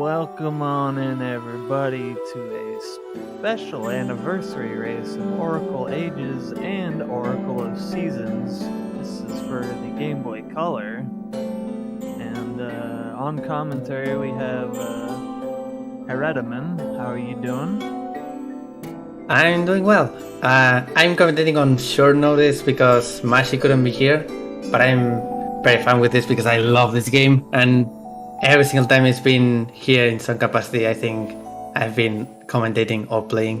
Welcome on in, everybody, to a special anniversary race of Oracle Ages and Oracle of Seasons. This is for the Game Boy Color. And on commentary, we have Herediman. How are you doing? I'm doing well. I'm commentating on short notice because Mashi couldn't be here, but I'm very fine with this because I love this game, and every single time it's been here in some capacity, I think I've been commentating or playing.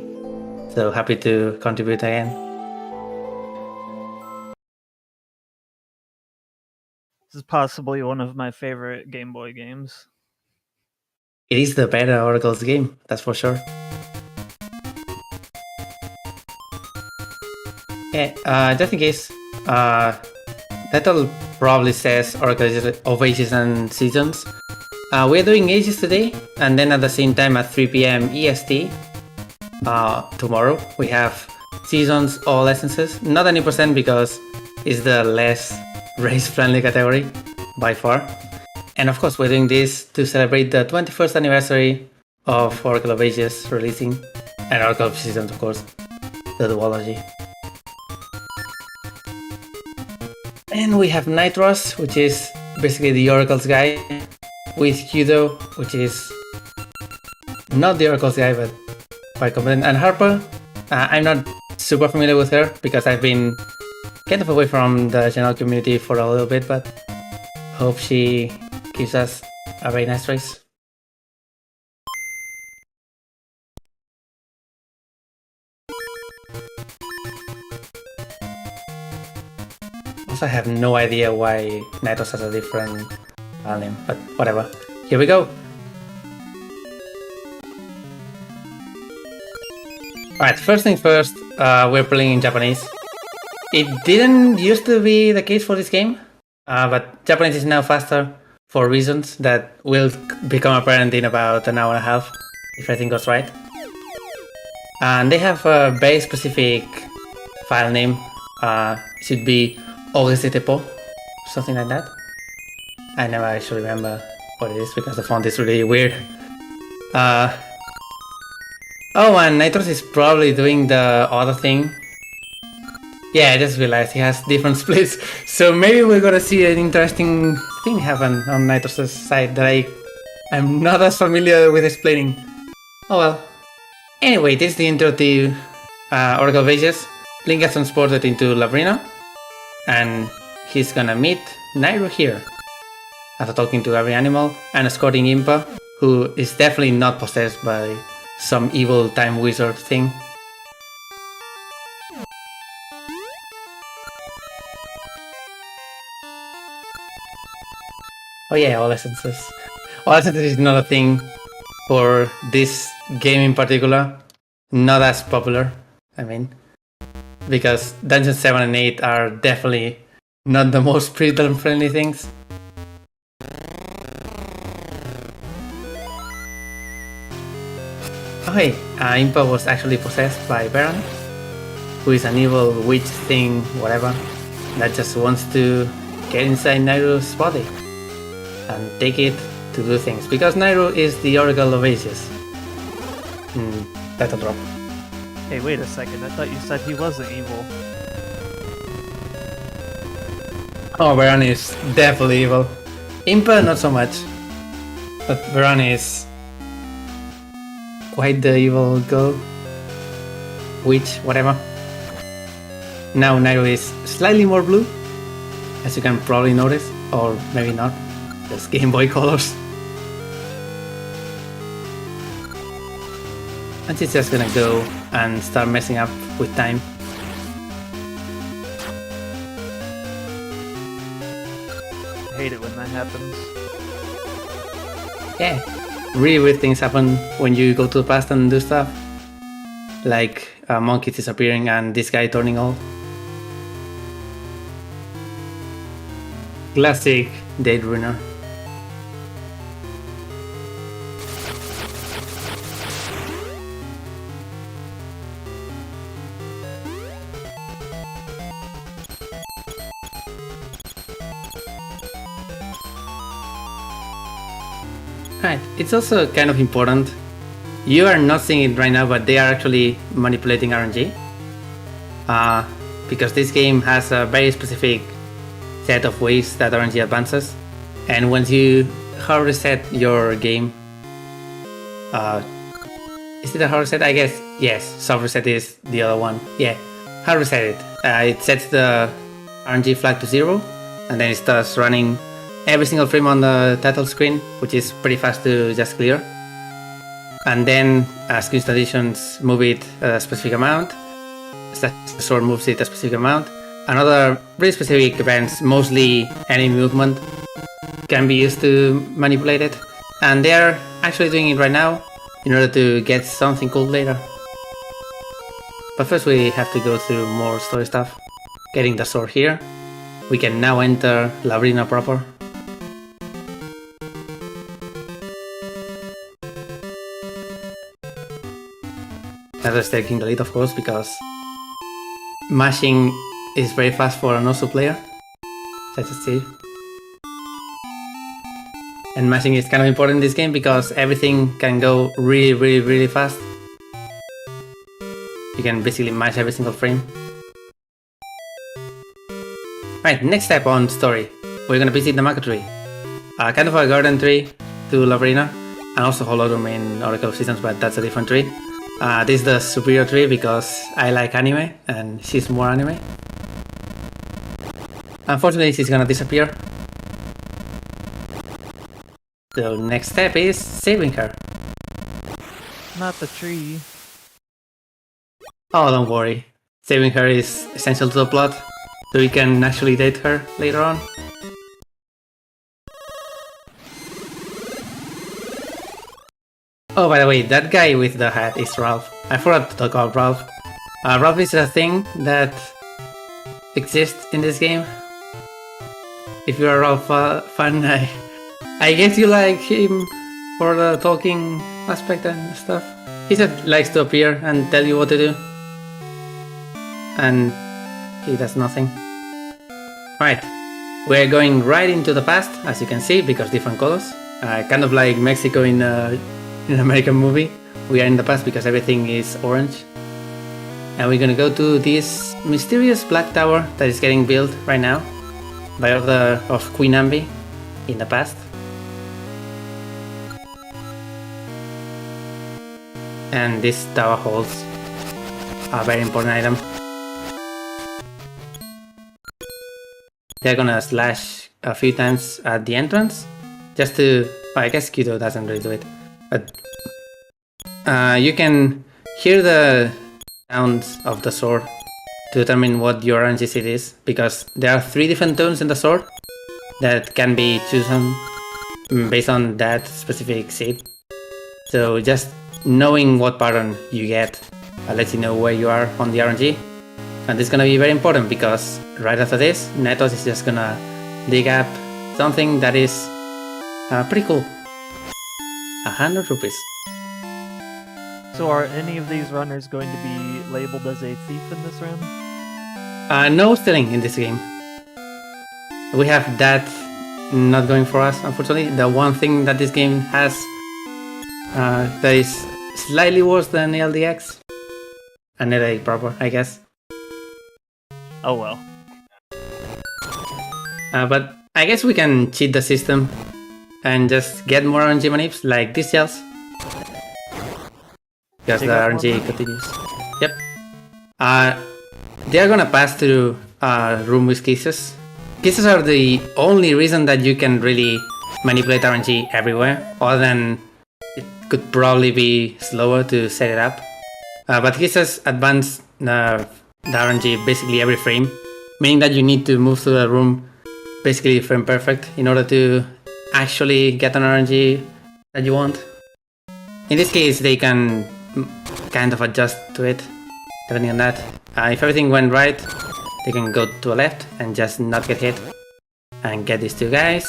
So happy to contribute again. This is possibly one of my favorite Game Boy games. It is the better Oracle's game, that's for sure. Yeah, just in case, title probably says Oracle of Ages and Seasons. We're doing Ages today, and then at the same time at 3 PM EST, tomorrow, we have Seasons All Essences. Not any percent because it's the less race-friendly category, by far. And of course, we're doing this to celebrate the 21st anniversary of Oracle of Ages releasing, and Oracle of Seasons, of course, the duology. And we have Nitros, which is basically the Oracle's guy, with Kudo, which is not the Oracle's guy, but quite competent. And Harper, I'm not super familiar with her because I've been kind of away from the general community for a little bit, but hope she gives us a very nice race. Also, I have no idea why Nitros has a different name, but whatever. Here we go. Alright, first thing first, we're playing in Japanese. It didn't used to be the case for this game, but Japanese is now faster for reasons that will become apparent in about an hour and a half, if everything goes right. And they have a very specific file name. It should be Ogesetepo, something like that. I never actually remember what it is because the font is really weird. Oh, and Nitros is probably doing the other thing. Yeah, I just realized he has different splits, so maybe we're gonna see an interesting thing happen on Nitros' side that I'm not as familiar with explaining. Oh well. Anyway, this is the intro to Oracle of Ages. Link gets transported into Labrina, and he's gonna meet Nairo here, after talking to every animal and escorting Impa, who is definitely not possessed by some evil time wizard thing. Oh yeah, all essences. All essences is not a thing for this game in particular. Not as popular, I mean. Because Dungeons 7 and 8 are definitely not the most predator friendly things. Oh hey, Impa was actually possessed by Baron, who is an evil witch thing, whatever, that just wants to get inside Nairo's body and take it to do things, because Nairo is the Oracle of Ages. That'll drop. Hey, wait a second, I thought you said he wasn't evil. Oh, Baron is definitely evil. Impa, not so much. But Baron is quite the evil girl. Witch, whatever. Now Nairo is slightly more blue, as you can probably notice, or maybe not, just Game Boy colors. And she's just gonna go and start messing up with time. I hate it when that happens. Yeah, really weird things happen when you go to the past and do stuff. Like a monkey disappearing and this guy turning old. Classic date ruiner. Right, it's also kind of important. You are not seeing it right now, but they are actually manipulating RNG. Because this game has a very specific set of ways that RNG advances. And once you hard reset your game, is it a hard reset? I guess, yes, soft reset is the other one. Yeah, hard reset it. It sets the RNG flag to 0, and then it starts running every single frame on the title screen, which is pretty fast to just clear. And then as conditions move it a specific amount, the sword moves it a specific amount, and other really specific events, mostly enemy movement, can be used to manipulate it. And they're actually doing it right now in order to get something cool later. But first we have to go through more story stuff. Getting the sword here, we can now enter Labrina proper. That's taking the lead, of course, because mashing is very fast for an Osu player, such as Steve. And mashing is kind of important in this game because everything can go really fast. You can basically mash every single frame. Right, next step on story. We're gonna visit the Mako tree. Kind of a garden tree to Labrina, and also Holodrum in Oracle of Seasons, but that's a different tree. This is the superior tree because I like anime and she's more anime. Unfortunately, she's gonna disappear. So next step is saving her. Not the tree. Oh, don't worry. Saving her is essential to the plot, so we can actually date her later on. Oh, by the way, that guy with the hat is Ralph. I forgot to talk about Ralph. Ralph is a thing that exists in this game. If you're a Ralph fan, I guess you like him for the talking aspect and stuff. He just likes to appear and tell you what to do. And he does nothing. Right, we're going right into the past, as you can see, because different colors. Kind of like Mexico in an American movie. We are in the past because everything is orange. And we're gonna go to this mysterious black tower that is getting built right now by order of Queen Ambi in the past. And this tower holds a very important item. They're gonna slash a few times at the entrance just to... well, I guess Kudo doesn't really do it, but you can hear the sounds of the sword to determine what your RNG seed is, because there are 3 different tones in the sword that can be chosen based on that specific seed. So just knowing what pattern you get lets you know where you are on the RNG. And this is gonna be very important because right after this, Netos is just gonna dig up something that is pretty cool. 100 rupees. So are any of these runners going to be labeled as a thief in this round? No stealing in this game. We have that not going for us, unfortunately. The one thing that this game has that is slightly worse than LDX and LA proper, I guess. Oh well. But I guess we can cheat the system and just get more RNG manips like these shells. Because the RNG continues. Yep. They are gonna pass through room with kisses. Kisses are the only reason that you can really manipulate RNG everywhere, other than it could probably be slower to set it up. But kisses advance the RNG basically every frame, meaning that you need to move through the room basically frame perfect in order to actually get an RNG that you want. In this case, they can kind of adjust to it, depending on that. If everything went right, they can go to the left and just not get hit and get these 2 guys.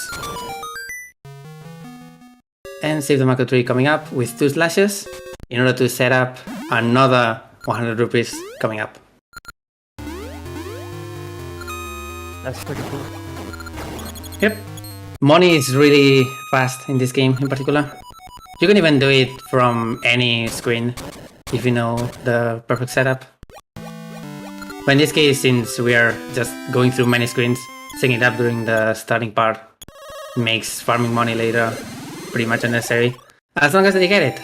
And save the Mako tree coming up with 2 slashes in order to set up another 100 rupees coming up. That's pretty cool. Yep. Money is really fast in this game in particular. You can even do it from any screen if you know the perfect setup. But in this case, since we are just going through many screens, setting it up during the starting part makes farming money later pretty much unnecessary. As long as they get it.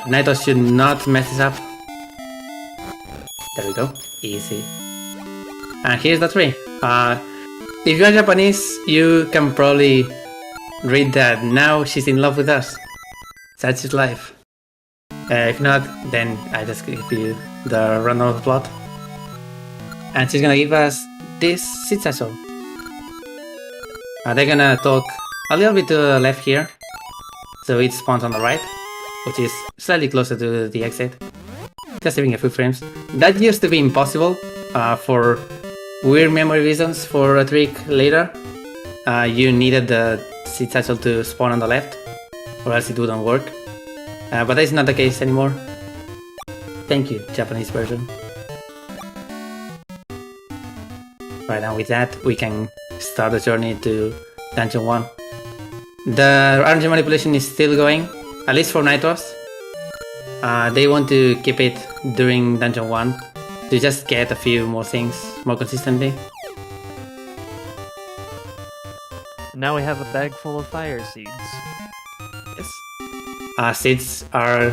Nitros should not mess this up. There we go. Easy. And here's the tree. If you are Japanese, you can probably read that now she's in love with us. Such is life. If not, then I just give you the rundown of the plot. And she's gonna give us this seed satchel. They're gonna talk a little bit to the left here. So it spawns on the right, which is slightly closer to the exit. Just saving a few frames. That used to be impossible for weird memory reasons. For a trick later, you needed the seed satchel to spawn on the left, or else it wouldn't work. But that's not the case anymore. Thank you, Japanese version. Right, and with that, we can start the journey to Dungeon 1. The RNG manipulation is still going, at least for Nitros. They want to keep it during Dungeon 1 to just get a few more things more consistently. Now we have a bag full of fire seeds. Yes. Seeds are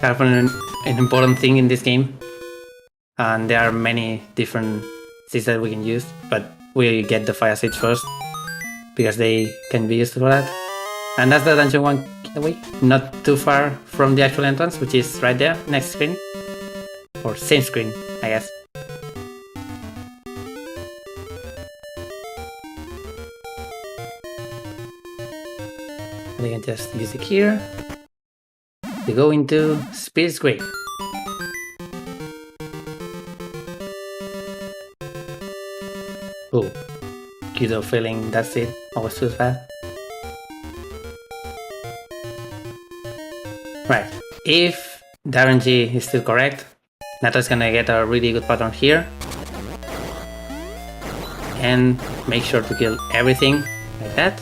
kind of an important thing in this game. And there are many different seeds that we can use, but we get the fire seeds first because they can be used for that. And that's the Dungeon 1 getaway. Not too far from the actual entrance, which is right there, next screen. Or same screen, I guess. And you can just use it here to go into Spirit's Grave. Oh, Kudo failing, that's it. Always feels bad. Right, if the RNG is still correct, Nato's gonna get a really good pattern here. And make sure to kill everything like that.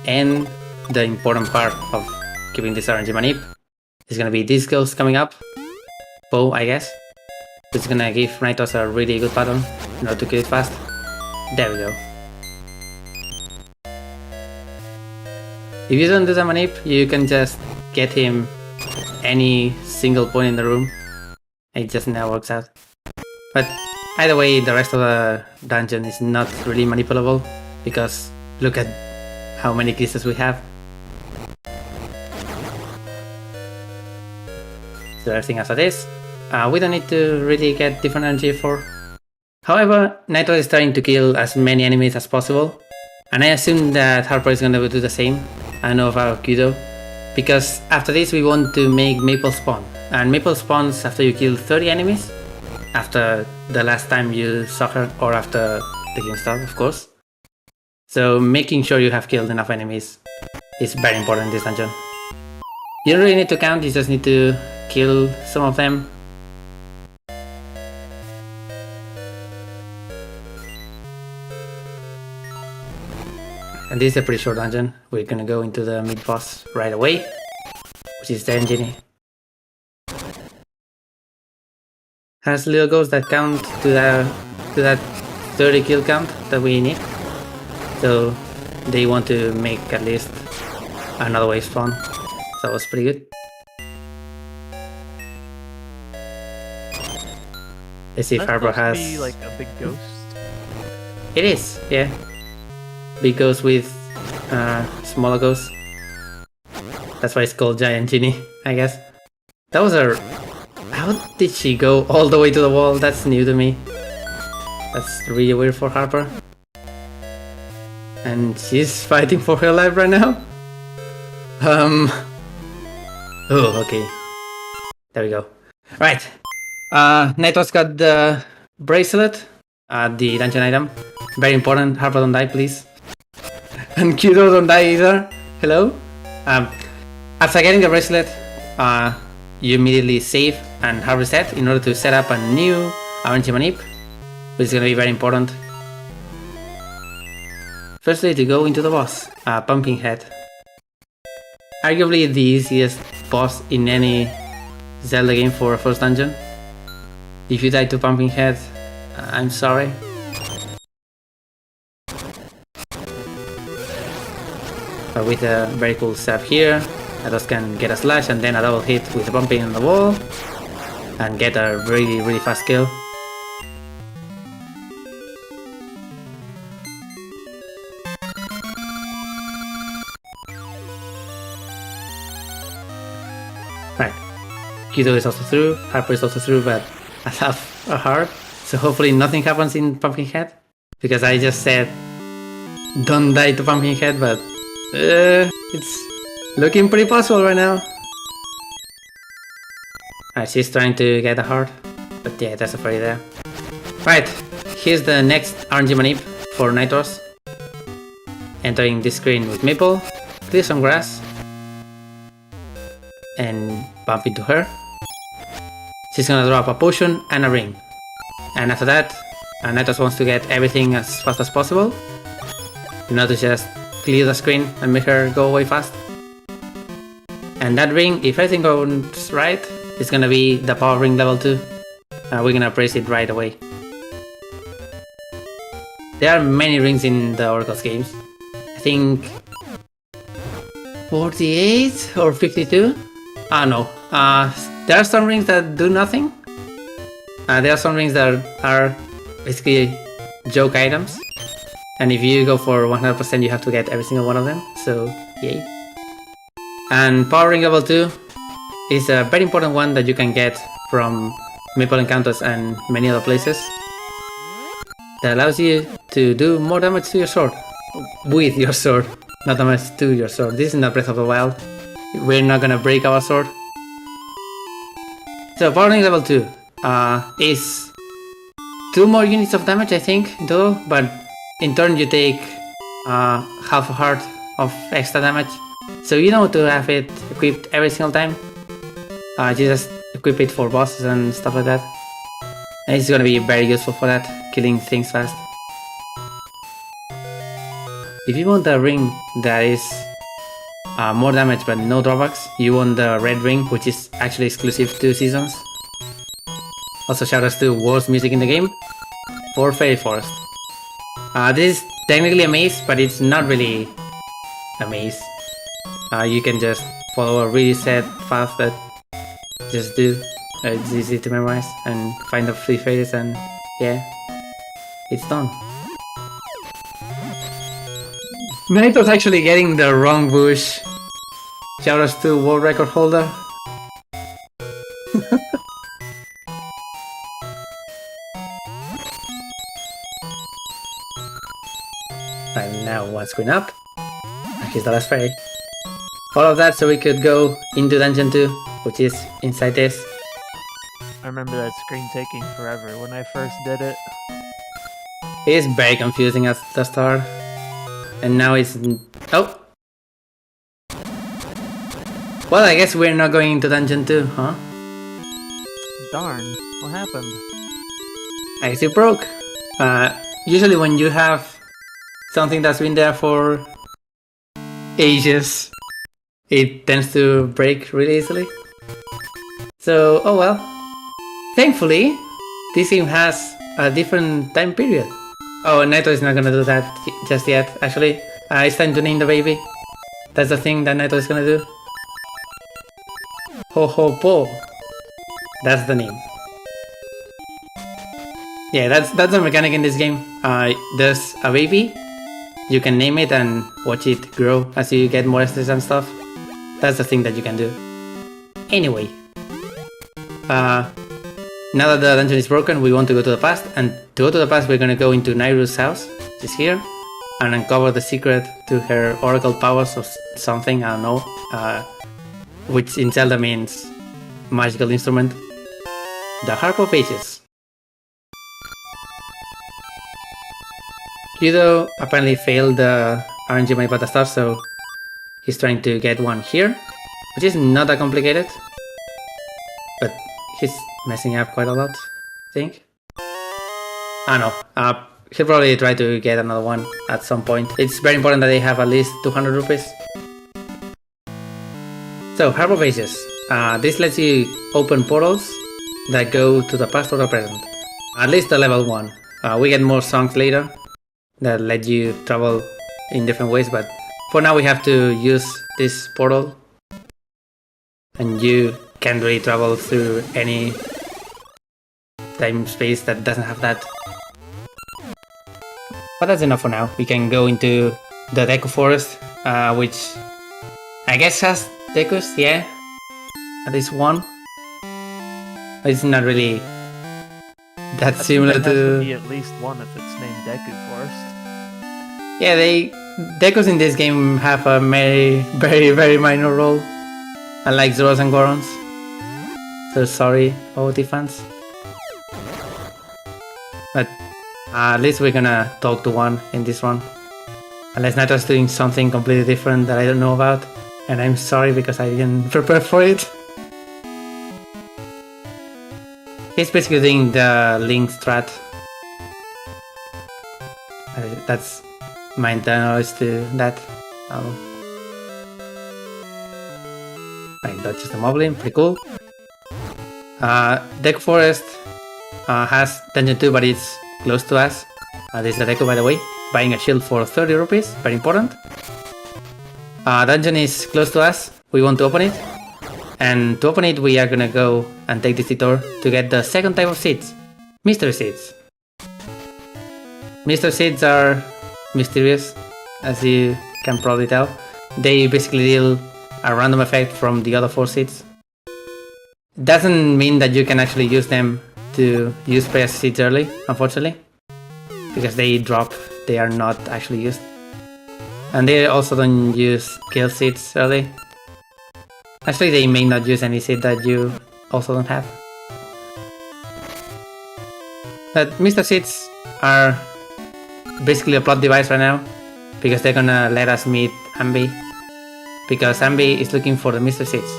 And the important part of keeping this RNG manip is gonna be this ghost coming up. Bow, I guess. It's gonna give Nitros a really good pattern in order to kill it fast. There we go. If you don't do the manip, you can just get him any single point in the room. It just never works out. But either way, the rest of the dungeon is not really manipulable because look at how many kisses we have. So everything after this. We don't need to really get different energy for. However, Nitro is trying to kill as many enemies as possible, and I assume that Harper is gonna do the same. I know about Kudo, because after this we want to make Maple spawn, and Maple spawns after you kill 30 enemies, after the last time you saw her, or after the game start, of course. So making sure you have killed enough enemies is very important in this dungeon. You don't really need to count, you just need to kill some of them. And this is a pretty short dungeon. We're gonna go into the mid boss right away, which is the engine. Has little ghosts that count to that 30 kill count that we need. So they want to make at least another wave spawn. So that was pretty good. Let's see if Harper has. Be like a big ghost. It is, yeah. Big ghost with smaller ghosts. That's why it's called Giant Genie, I guess. That was a. How did she go all the way to the wall? That's new to me. That's really weird for Harper. And she's fighting for her life right now. Oh, okay. There we go. Right. Nitro's got the bracelet, the dungeon item. Very important. Harper, don't die, please. And Kudo, don't die either. Hello. After getting the bracelet, you immediately save and hard reset in order to set up a new RNG manip, which is going to be very important. Firstly, to go into the boss, Pumpkinhead. arguably the easiest boss in any Zelda game for a first dungeon. If you die to Pumpkinhead, I'm sorry. But with a very cool setup here, Atos can get a slash and then a double hit with a bumping on the wall and get a really fast kill. Right, Kido is also through, Harper is also through, but I have a heart, so hopefully nothing happens in Pumpkinhead, because I just said don't die to Pumpkinhead, but it's looking pretty possible right now. Alright, she's trying to get a heart, but yeah, that's a fairy there. Right, here's the next RNG manip for Nitros. Entering this screen with Maple, clear some grass, and bump into her. She's gonna drop a potion and a ring. And after that, Nitros wants to get everything as fast as possible, in order to just clear the screen and make her go away fast. And that ring, if everything goes right, is gonna be the power ring level 2. We're gonna praise it right away. There are many rings in the Oracle's games. I think 48 or 52? No. There are some rings that do nothing. There are some rings that are basically joke items. And if you go for 100%, you have to get every single one of them, so yay. And Power Ring level 2 is a very important one that you can get from Maple Encounters and many other places. That allows you to do more damage to your sword. With your sword, not damage to your sword. This is not Breath of the Wild. We're not gonna break our sword. So Power Ring level 2 is 2 more units of damage, I think, in total, but in turn you take half a heart of extra damage. So you know to have it equipped every single time. You just equip it for bosses and stuff like that. And it's gonna be very useful for that, killing things fast. If you want a ring that is more damage but no drawbacks, you want the red ring, which is actually exclusive to seasons. Also shoutouts to worst music in the game for Fairy Forest. This is technically a maze, but it's not really a maze. You can just follow a really set path that just do. It's easy to memorize and find the 3 fairies, and yeah, it's done. Knight was actually getting the wrong bush. Shoutouts to world record holder. And now what's going up? Here's the last fairy. All of that so we could go into dungeon 2, which is inside this. I remember that screen taking forever when I first did it. It is very confusing at the start. And now it's... oh! Well, I guess we're not going into dungeon 2, huh? Darn, what happened? I guess it broke. Usually when you have something that's been there for ages, it tends to break really easily. So, oh well. Thankfully, this game has a different time period. Oh, Naito is not gonna do that just yet, actually. It's time to name the baby. That's the thing that Naito is gonna do. Ho Ho Po. That's the name. Yeah, that's the mechanic in this game. There's a baby. You can name it and watch it grow as you get more estates and stuff. That's the thing that you can do. Anyway. Now that the dungeon is broken, we want to go to the past, and to go to the past we're gonna go into Nairu's house, which is here, and uncover the secret to her oracle powers of something, I don't know, which in Zelda means magical instrument. The Harp of Ages. Yudo apparently failed the RNG manip at the start, so he's trying to get one here, which is not that complicated, but he's messing up quite a lot, I think. I don't know, he'll probably try to get another one at some point. It's very important that they have at least 200 rupees. So, Harp of Ages. This lets you open portals that go to the past or the present. At least the level 1. We get more songs later that let you travel in different ways, but for now we have to use this portal. And you can't really travel through any time space that doesn't have that. But that's enough for now. We can go into the Deku Forest, which I guess has Dekus, yeah? At least one. It's not really that similar There has to... be at least one if it's named Deku Forest. Yeah, Dekus in this game have a very minor role. Unlike Zoras and Gorons. So sorry, OOT fans. But at least we're gonna talk to one in this one. Unless Nato's doing something completely different that I don't know about. And I'm sorry because I didn't prepare for it. He's basically doing the Link strat. That's my internal is to that. I dodges the Moblin, pretty cool. Deku Forest has Dungeon 2, but it's close to us. This is the Deku, by the way. Buying a shield for 30 rupees, very important. Dungeon is close to us, we want to open it. And to open it, we are gonna go and take this detour to get the second type of seeds. Mystery seeds. Mystery seeds are mysterious, as you can probably tell. They basically deal a random effect from the other 4 seeds. Doesn't mean that you can actually use them to use press seeds early, unfortunately. Because they drop, they are not actually used. And they also don't use kill seeds early. Actually, they may not use any seed that you also don't have. But Mr. Seeds are basically a plot device right now, because they're gonna let us meet Ambi. Because Ambi is looking for the Mr. Seeds.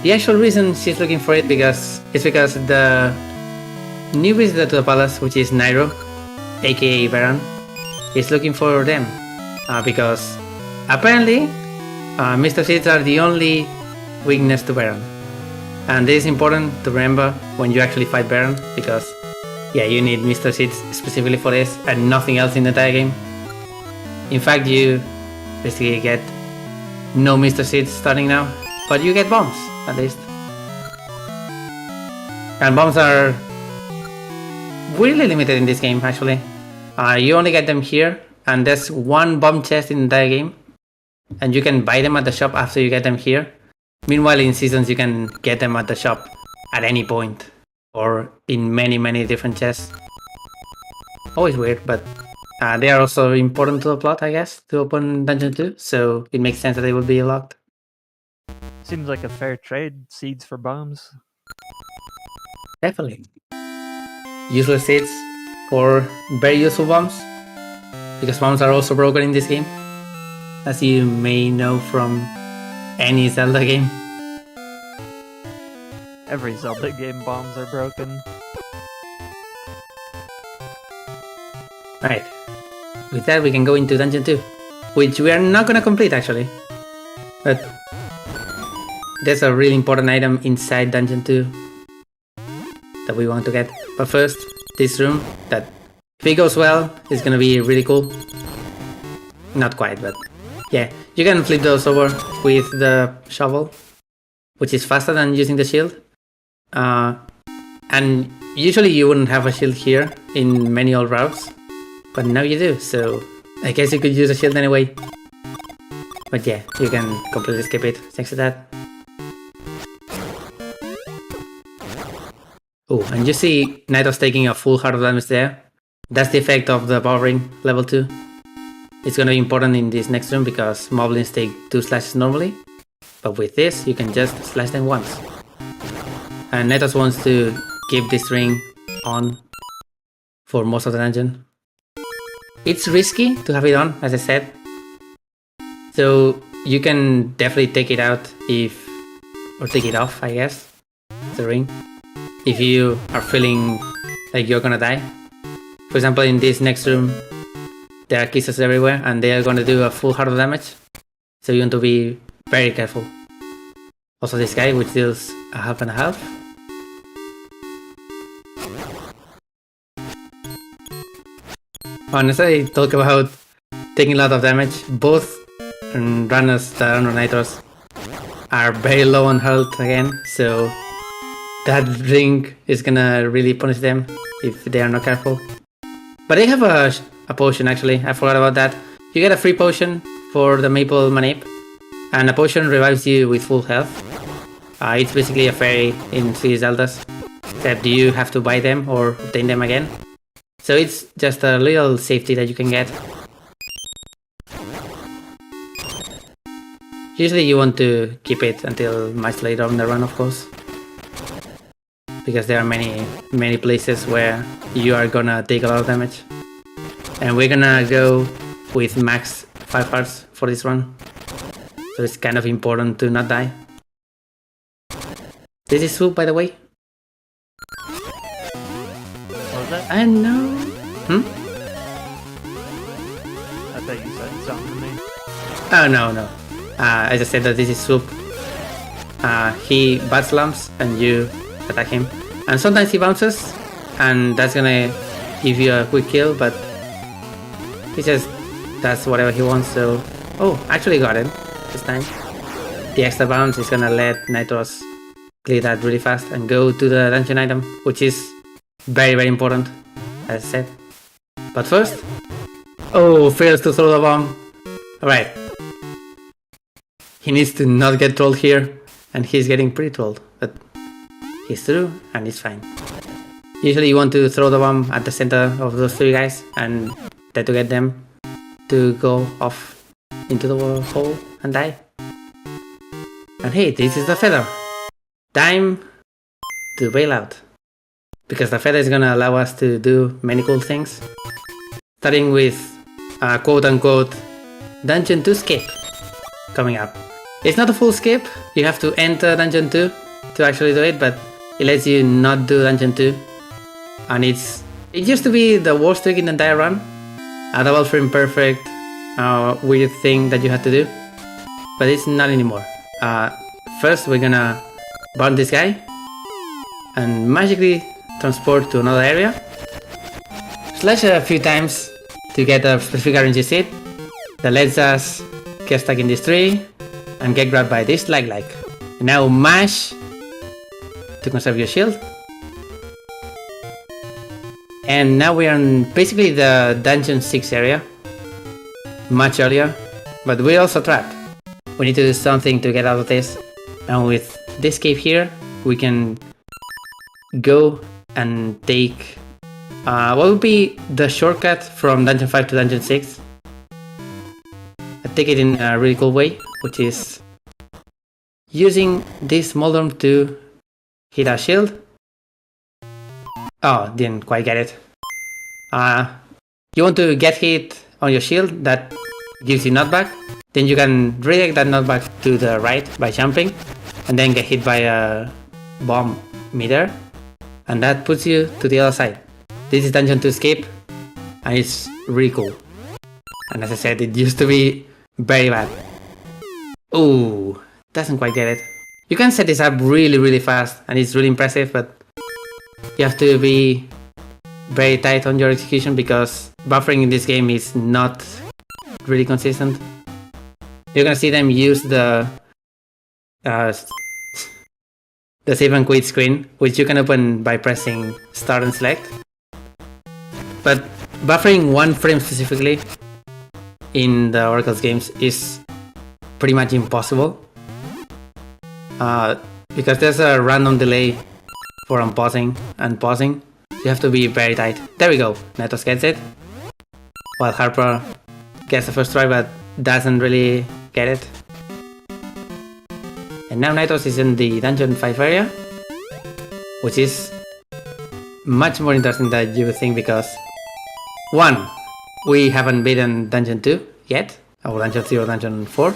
The actual reason she's looking for it is because the new visitor to the palace, which is Nairo, aka Baron, is looking for them. Because apparently Mr. Seeds are the only weakness to Baron. And this is important to remember when you actually fight Baron, because yeah, you need Mr. Seeds specifically for this and nothing else in the entire game. In fact, you basically get no Mr. Seeds starting now, but you get bombs at least. And bombs are really limited in this game actually. You only get them here, and there's one bomb chest in the entire game, and you can buy them at the shop after you get them here. Meanwhile, in seasons you can get them at the shop at any point, or in many different chests. Always weird, but they are also important to the plot, I guess, to open Dungeon 2, so it makes sense that they will be locked. Seems like a fair trade, seeds for bombs. Definitely. Useless seeds for very useful bombs, because bombs are also broken in this game, as you may know from any Zelda game. Every Zelda game bombs are broken. Right. With that we can go into Dungeon 2, which we are not gonna complete actually. But there's a really important item inside Dungeon 2 that we want to get. But first, this room that, if it goes well, is gonna be really cool. Not quite, but yeah. You can flip those over with the shovel, which is faster than using the shield. And usually you wouldn't have a shield here in many old routes, but now you do, so I guess you could use a shield anyway. But yeah, you can completely skip it thanks to that. Oh, and you see Naito's taking a full heart of damage there. That's the effect of the power ring level 2. It's gonna be important in this next room because moblins take 2 slashes normally, but with this you can just slash them once. And Naito's wants to keep this ring on for most of the dungeon. It's risky to have it on, as I said, so you can definitely take it out or take it off, I guess, the ring, if you are feeling like you're gonna die. For example, in this next room, there are kisses everywhere and they are gonna do a full heart of damage. So you want to be very careful. Also this guy, which deals a half and a half. Honestly, talk about taking a lot of damage. Both runners that run on Nitros are very low on health again, so that ring is gonna really punish them if they are not careful. But they have a potion actually, I forgot about that. You get a free potion for the Maple Manip, and a potion revives you with full health. It's basically a fairy in 3 Zeldas, except you have to buy them or obtain them again. So it's just a little safety that you can get. Usually you want to keep it until much later on the run, of course, because there are many places where you are gonna take a lot of damage. And we're gonna go with max 5 hearts for this run, so it's kind of important to not die. This is Swoop, by the way. What was that? I know. I thought you said something to me. Oh no. I just said that this is Swoop. He butt slumps and you attack him. And sometimes he bounces, and that's gonna give you a quick kill, but he just does whatever he wants, so... Oh, actually got it this time. The extra bounce is gonna let Nitros clear that really fast and go to the dungeon item, which is very important, as I said. But first... Oh, fails to throw the bomb. Alright. He needs to not get trolled here, and he's getting pretty trolled, but he's through and he's fine. Usually you want to throw the bomb at the center of those 3 guys and try to get them to go off into the hole and die. And hey, this is the feather! Time to bail out, because the feather is gonna allow us to do many cool things, starting with a quote-unquote Dungeon 2 skip coming up. It's not a full skip, you have to enter Dungeon 2 to actually do it, but it lets you not do Dungeon 2. And it used to be the worst trick in the entire run, a double frame perfect weird thing that you had to do, but it's not anymore. First we're gonna burn this guy and magically transport to another area, slash a few times to get a specific RNG seed that lets us get stuck in this tree and get grabbed by this like. Now mash to conserve your shield. And now we are in basically the dungeon 6 area, much earlier, but we're also trapped. We need to do something to get out of this, and with this cave here we can go and take what would be the shortcut from dungeon 5 to dungeon 6. I take it in a really cool way, which is using this Moldrum to hit our shield. Oh, didn't quite get it. You want to get hit on your shield, that gives you knockback. Then you can redirect that knockback to the right by jumping, and then get hit by a bomb midair, and that puts you to the other side. This is Dungeon 2 Escape, and it's really cool. And as I said, it used to be very bad. Ooh, doesn't quite get it. You can set this up really fast, and it's really impressive, but you have to be very tight on your execution because buffering in this game is not really consistent. You're gonna see them use the save and quit screen, which you can open by pressing start and select. But buffering one frame specifically in the Oracle's games is pretty much impossible, because there's a random delay for unpausing and pausing. You have to be very tight. There we go, Nitros gets it, while Harper gets the first try but doesn't really get it. And now Nitros is in the Dungeon 5 area, which is much more interesting than you would think, because 1. We haven't beaten Dungeon 2 yet, or Dungeon 3 or Dungeon 4,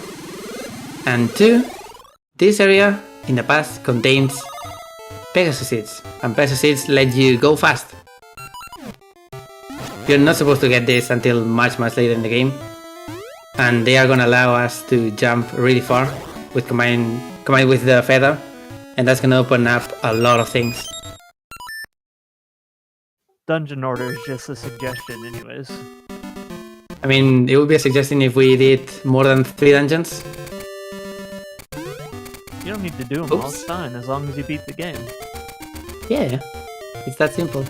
and 2. This area in the past contains Pegasus seeds, and Pegasus seeds let you go fast. You're not supposed to get this until much later in the game. And they are gonna allow us to jump really far with combined with the feather. And that's gonna open up a lot of things. Dungeon order is just a suggestion anyways. I mean, it would be a suggestion if we did more than 3 dungeons. You don't need to do them all, it's fine, as long as you beat the game. Yeah, it's that simple.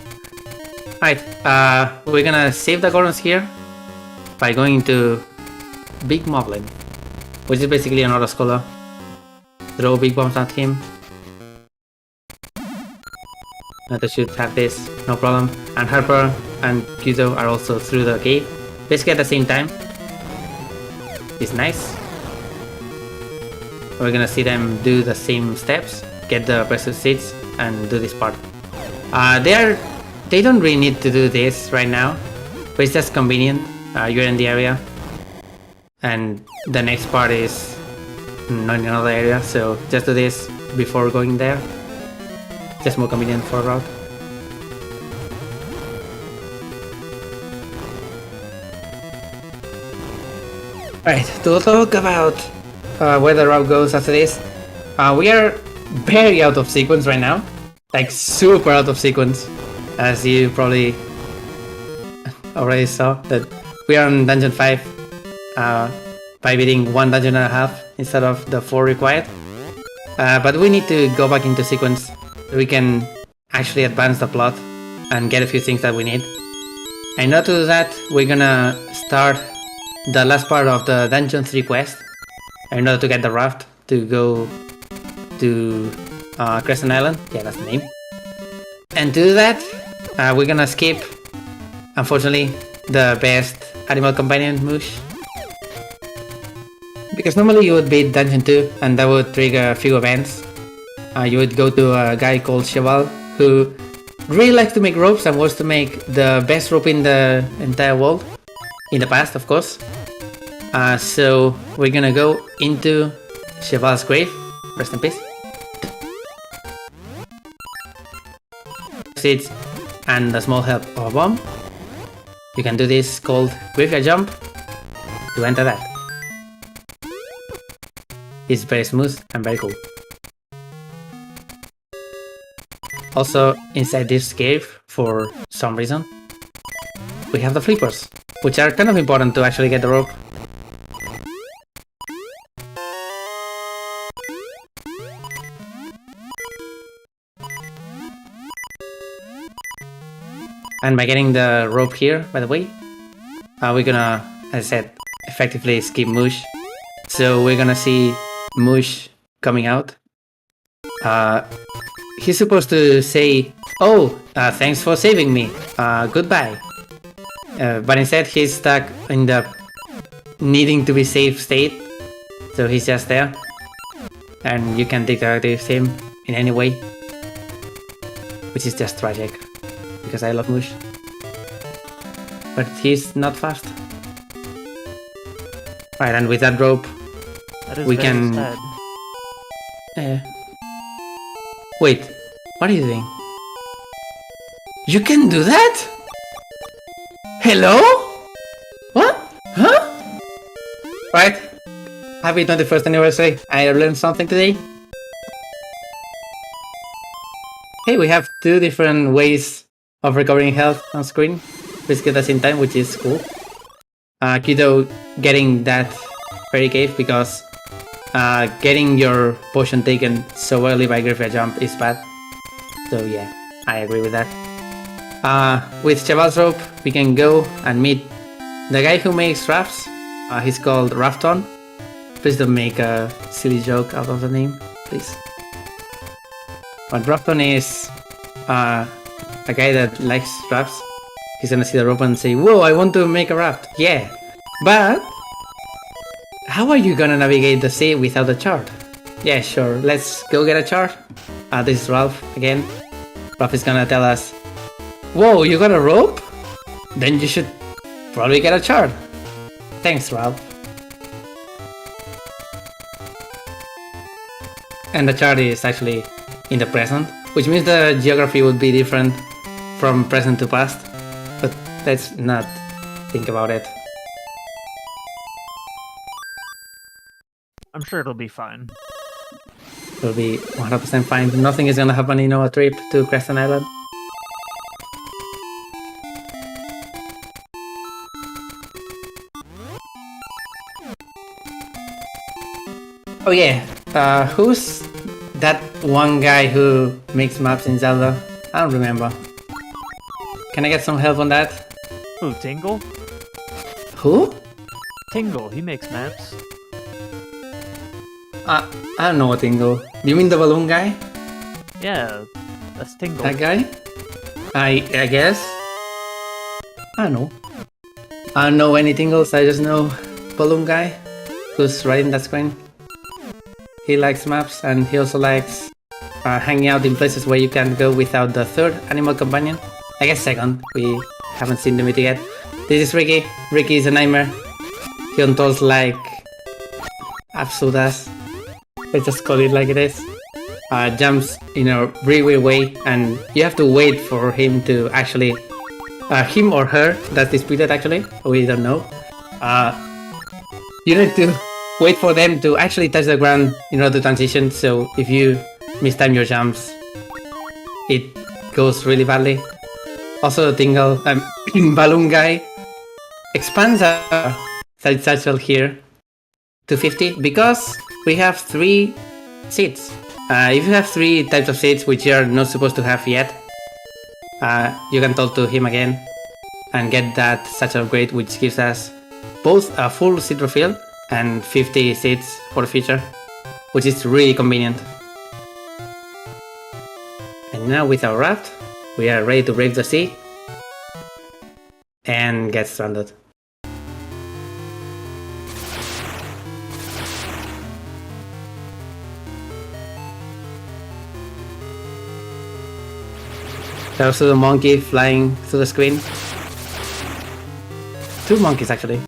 Alright, we're gonna save the Gorons here by going to Big Moblin, which is basically an auto scholar. Throw big bombs at him. They should have this, no problem. And Harper and Kudo are also through the cave, basically at the same time. It's nice. We're gonna see them do the same steps, get the precious seeds, and do this part. They don't really need to do this right now, but it's just convenient. You're in the area, and the next part is not in another area, so just do this before going there. Just more convenient for a route. Alright, to talk about where the route goes after this, we are very out of sequence right now. Like super out of sequence, as you probably already saw that we are on dungeon 5 by beating 1 dungeon and a half instead of the 4 required. But we need to go back into sequence so we can actually advance the plot and get a few things that we need. And in order to do that, we're gonna start the last part of the dungeon 3 quest in order to get the raft to go to Crescent Island. Yeah, that's the name. And to do that, we're gonna skip, unfortunately, the best animal companion, Mush. Because normally you would beat dungeon 2 and that would trigger a few events. You would go to a guy called Cheval who really likes to make ropes and wants to make the best rope in the entire world. In the past, of course. So we're gonna go into Cheval's grave. Rest in peace. Seeds and a small help of a bomb. You can do this called graveyard jump to enter that. It's very smooth and very cool. Also, inside this cave, for some reason, we have the flippers, which are kind of important to actually get the rope. And by getting the rope here, by the way, we're gonna, as I said, effectively skip Mush. So we're gonna see Mush coming out. He's supposed to say, "Oh, thanks for saving me. Goodbye." But instead he's stuck in the needing to be saved state. So he's just there. And you can directly save him in any way. Which is just tragic. Because I love Mush. But he's not fast. Right, and with that rope, we can... Wait, what are you doing? You can do that? Hello? What? Huh? Right. Happy 21st anniversary. I learned something today. Hey, we have 2 different ways of recovering health on screen. Basically at the same time, which is cool. Kudo getting that fairy cave because getting your potion taken so early by graveyard jump is bad. So yeah, I agree with that. With Cheval's rope, we can go and meet the guy who makes rafts. He's called Rafton. Please don't make a silly joke out of the name, please. But Rafton is a guy that likes rafts. He's gonna see the rope and say, "Whoa, I want to make a raft." Yeah, but how are you gonna navigate the sea without a chart? Yeah, sure, let's go get a chart. This is Ralph again. Ralph is gonna tell us, "Whoa, you got a rope? Then you should probably get a chart." Thanks, Ralph. And the chart is actually in the present, which means the geography would be different from present to past. But let's not think about it. I'm sure it'll be fine. It'll be 100% fine. Nothing is gonna happen in our trip to Crescent Island. Oh yeah, who's that one guy who makes maps in Zelda? I don't remember. Can I get some help on that? Who, Tingle? Who? Tingle, he makes maps. I don't know what Tingle. You mean the balloon guy? Yeah, that's Tingle. That guy? I guess. I don't know. I don't know any Tingles, I just know balloon guy who's writing that screen. He likes maps and he also likes hanging out in places where you can go without the third animal companion. I guess second, we haven't seen the meeting yet. This is Ricky. Ricky is a nightmare. He controls like absolute ass. Let's just call it like it is. Jumps in a really weird way and you have to wait for him to actually... him or her, that's disputed actually, we don't know. You need to wait for them to actually touch the ground in order to transition, so if you mistime your jumps, it goes really badly. Also, Tingle, Balloon Guy expands our side satchel here to 50 because we have 3 seeds. If you have 3 types of seeds which you are not supposed to have yet, you can talk to him again and get that satchel upgrade, which gives us both a full seed refill and 50 seeds for the future, which is really convenient. And now with our raft, we are ready to brave the sea and get stranded. There's also the monkey flying through the screen. 2 monkeys actually.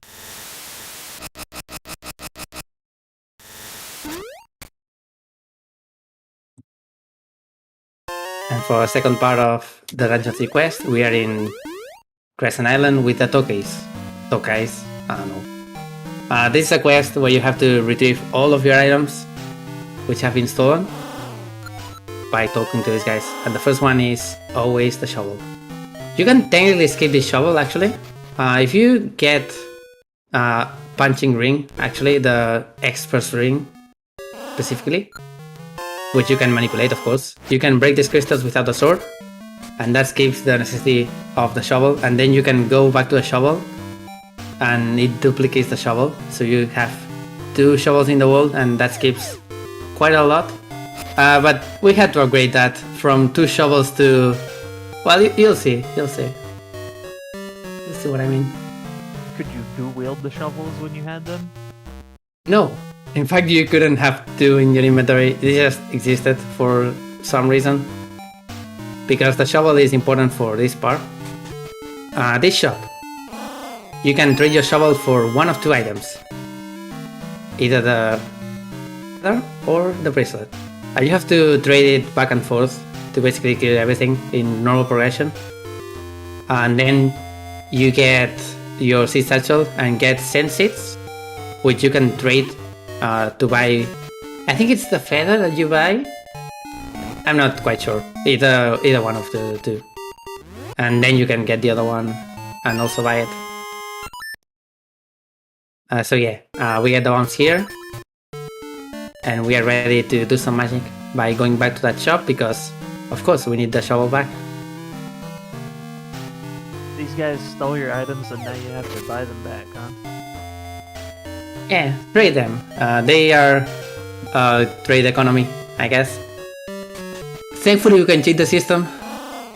And for a second part of the Dungeon Sea quest, we are in Crescent Island with the Tokais. Tokais? I don't know. This is a quest where you have to retrieve all of your items which have been stolen by talking to these guys. And the first one is always the shovel. You can technically skip this shovel actually. If you get punching ring, actually the expert's ring specifically, which you can manipulate of course, you can break these crystals without the sword, and that skips the necessity of the shovel, and then you can go back to the shovel and it duplicates the shovel, so you have 2 shovels in the world and that skips quite a lot. But we had to upgrade that from 2 shovels to... well, you'll see, you'll see. You'll see what I mean. Could you dual-wield the shovels when you had them? No. In fact, you couldn't have 2 in your inventory. It just existed for some reason. Because the shovel is important for this part. This shop. You can trade your shovel for one of 2 items. Either the or the bracelet. You have to trade it back and forth to basically clear everything in normal progression. And then you get your seed satchel and get sense seeds, which you can trade to buy. I think it's the feather that you buy. I'm not quite sure. Either one of the 2. And then you can get the other one and also buy it. So yeah, we get the ones here. And we are ready to do some magic by going back to that shop because, of course, we need the shovel back. These guys stole your items and now you have to buy them back, huh? Yeah, trade them. They are trade economy, I guess. Thankfully, you can cheat the system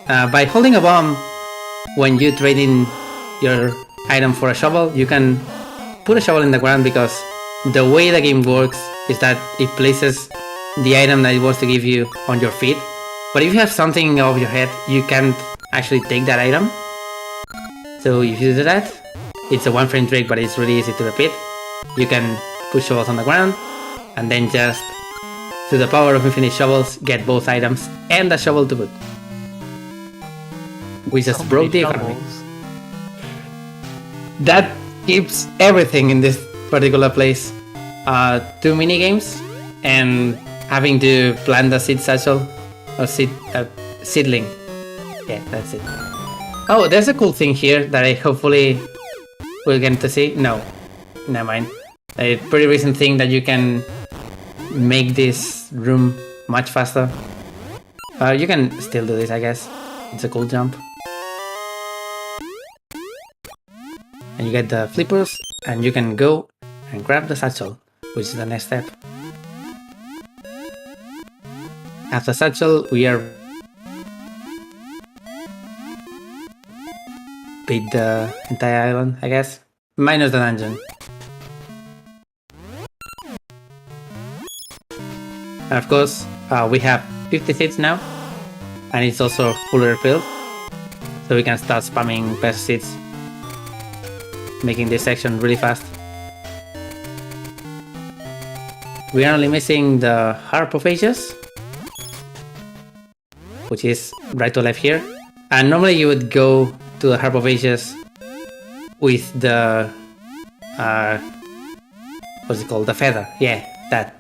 by holding a bomb when you trade in your item for a shovel. You can put a shovel in the ground because the way the game works is that it places the item that it wants to give you on your feet. But if you have something over your head, you can't actually take that item. So if you do that, it's a 1 frame trick, but it's really easy to repeat. You can put shovels on the ground, and then just, through the power of infinite shovels, get both items and the shovel to boot. We just broke the economy. that keeps everything in this particular place. 2 mini games and having to plant a seed satchel or seedling. Yeah, that's it. Oh, there's a cool thing here that I hopefully will get to see. No, never mind. A pretty recent thing that you can make this room much faster. You can still do this, I guess. It's a cool jump. And you get the flippers, and you can go and grab the satchel, which is the next step. After satchel, we are beat the entire island, I guess. Minus the dungeon. And of course, we have 50 seeds now, and it's also fully refilled, so we can start spamming best seeds, making this section really fast. We are only missing the Harp of Ages, which is right to left here. And normally you would go to the Harp of Ages with the what's it called? The feather. Yeah, that.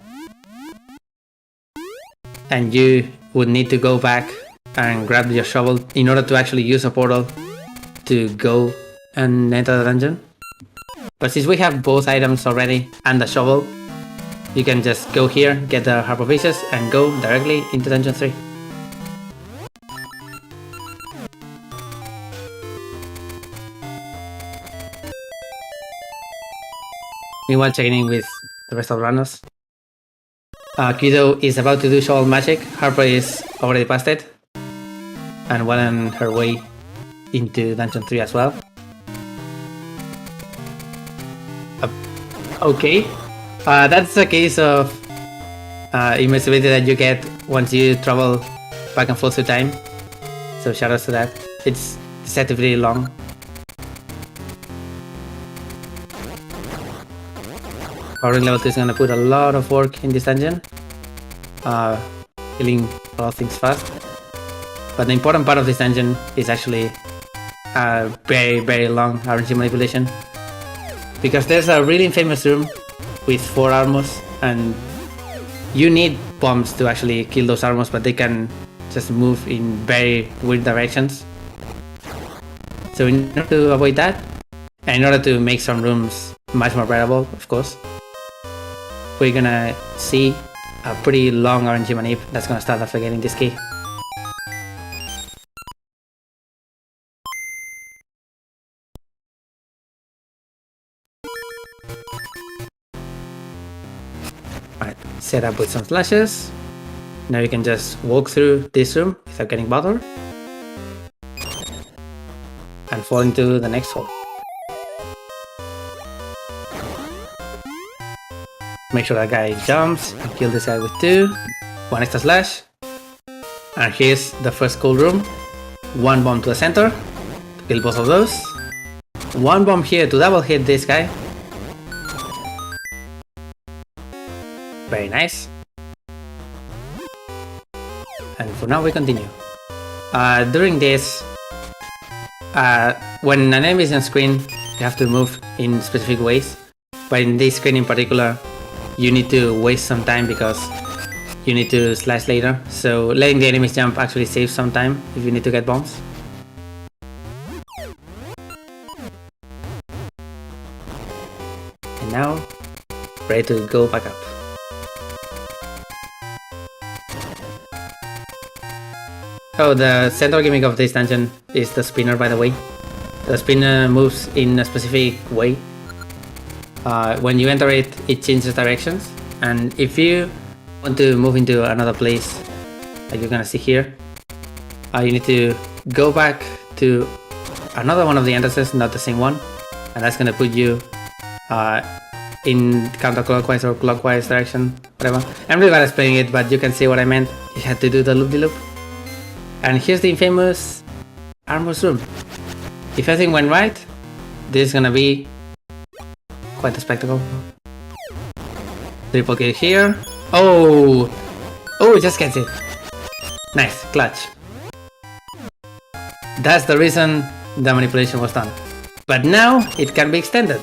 And you would need to go back and grab your shovel in order to actually use a portal to go and enter the dungeon. But since we have both items already and the shovel, you can just go here, get the Harp of Ages, and go directly into Dungeon 3. Meanwhile, checking in with the rest of the runners. Kido is about to do shovel magic. Harper is already past it and well on her way into Dungeon 3 as well. Okay, that's a case of immersibility that you get once you travel back and forth through time. So shout outs to that. It's deceptively long. Powering level 2 is gonna put a lot of work in this dungeon, killing a lot of things fast. But the important part of this dungeon is actually very, very long RNG manipulation. Because there's a really famous room with 4 armors, and you need bombs to actually kill those armors, but they can just move in very weird directions. So in order to avoid that, and in order to make some rooms much more bearable, of course, we're gonna see a pretty long RNG manip that's gonna start after getting this key. Alright, set up with some slashes. Now you can just walk through this room without getting bothered and fall into the next hole. Make sure that guy jumps and kill this guy with 2. 1 extra slash. And here's the first cool room. 1 bomb to the center to kill both of those. 1 bomb here to double hit this guy. Very nice. And for now we continue. During this, when an enemy is on screen, you have to move in specific ways. But in this screen in particular, you need to waste some time because you need to slash later. So letting the enemies jump actually saves some time if you need to get bombs. And now, ready to go back up. Oh, the central gimmick of this dungeon is the spinner, by the way. The spinner moves in a specific way. When you enter it, it changes directions, and if you want to move into another place, like you're gonna see here, you need to go back to another one of the entrances, not the same one, and that's gonna put you in counterclockwise or clockwise direction, whatever. I'm really bad at explaining it, but you can see what I meant. You had to do the loop-de-loop. And here's the infamous Armor's room. If everything went right, this is gonna be quite a spectacle. Triple kill here. Oh! Oh, it just gets it. Nice, clutch. That's the reason the manipulation was done. But now it can be extended.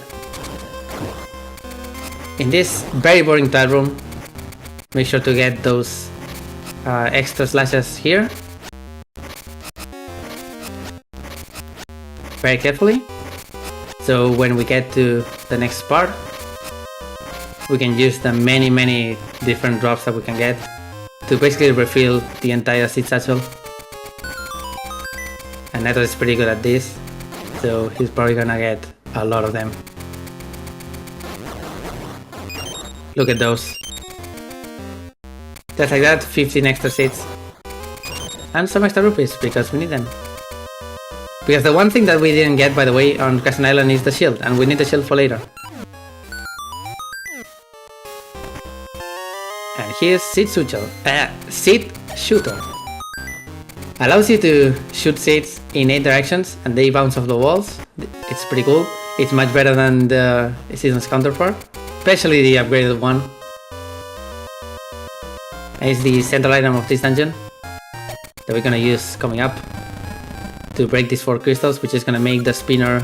In this very boring tile room, make sure to get those extra slashes here. Very carefully. So when we get to the next part, we can use the many different drops that we can get to basically refill the entire seed satchel. And Neto is pretty good at this, so he's probably gonna get a lot of them. Look at those. Just like that, 15 extra seeds. And some extra rupees, because we need them. Because the one thing that we didn't get, by the way, on Crescent Island is the shield, and we need the shield for later. And here's Seed Shooter. Allows you to shoot seeds in 8 directions and they bounce off the walls. It's pretty cool. It's much better than the Season's counterpart, especially the upgraded one. And it's the central item of this dungeon that we're gonna use coming up to break these 4 crystals, which is gonna make the spinner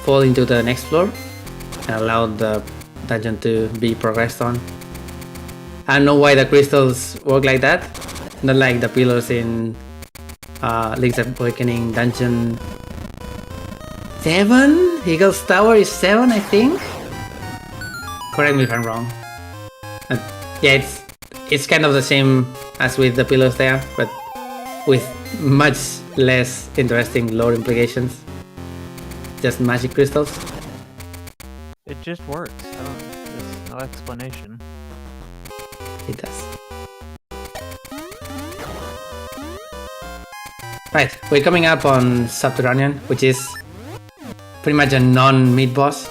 fall into the next floor and allow the dungeon to be progressed on. I don't know why the crystals work like that, not like the pillars in Link's Awakening Dungeon 7? Eagle's Tower is 7, I think? Correct me if I'm wrong. Yeah, it's kind of the same as with the pillars there, but with much less interesting lore implications. Just magic crystals. It just works. There's no explanation. It does. Right, we're coming up on Subterranean, which is pretty much a non-meat boss.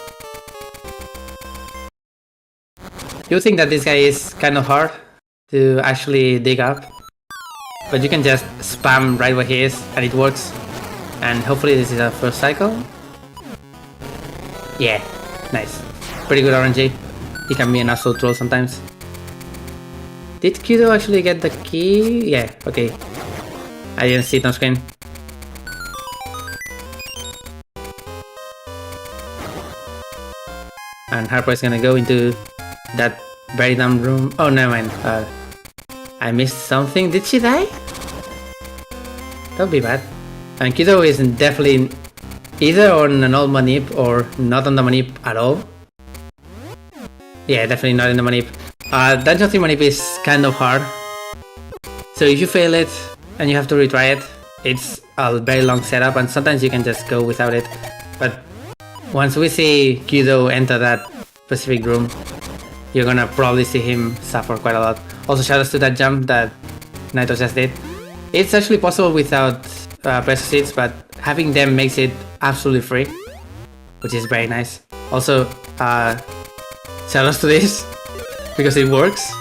You think that this guy is kind of hard to actually dig up, but you can just spam right where he is and it works. And hopefully this is our first cycle. Yeah, nice. Pretty good RNG. He can be an absolute troll sometimes. Did Kudo actually get the key? Yeah, okay. I didn't see it on screen. And Harper is gonna go into that very dumb room. Oh, never mind. I missed something. Did she die? That would be bad. And Kudo is definitely either on an old manip or not on the manip at all. Yeah, definitely not in the manip. Dungeon 3 manip is kind of hard. So if you fail it and you have to retry it, it's a very long setup and sometimes you can just go without it. But once we see Kudo enter that specific room, you're gonna probably see him suffer quite a lot. Also shoutouts to that jump that Naito just did. It's actually possible without pressure seeds, but having them makes it absolutely free, which is very nice. Also, shoutouts to this, because it works.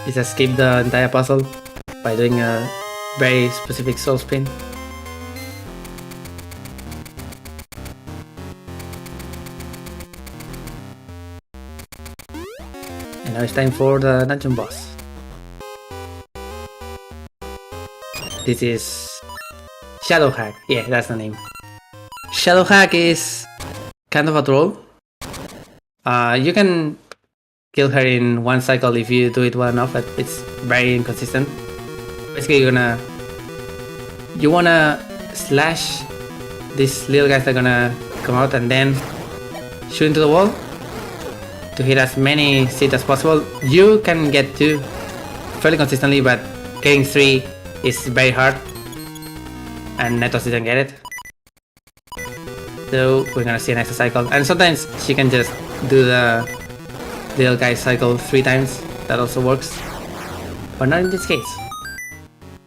You just skip the entire puzzle by doing a very specific soul spin. And now it's time for the dungeon boss. This is Shadowhack. Yeah, that's the name. Shadowhack is kind of a troll. You can kill her in one cycle if you do it well enough, but it's very inconsistent. Basically, you wanna slash these little guys that are gonna come out and then shoot into the wall to hit as many seeds as possible. You can get 2 fairly consistently, but getting 3 is very hard, and Netos didn't get it. So we're gonna see an extra cycle, and sometimes she can just do the little guy cycle 3 times. That also works, but not in this case.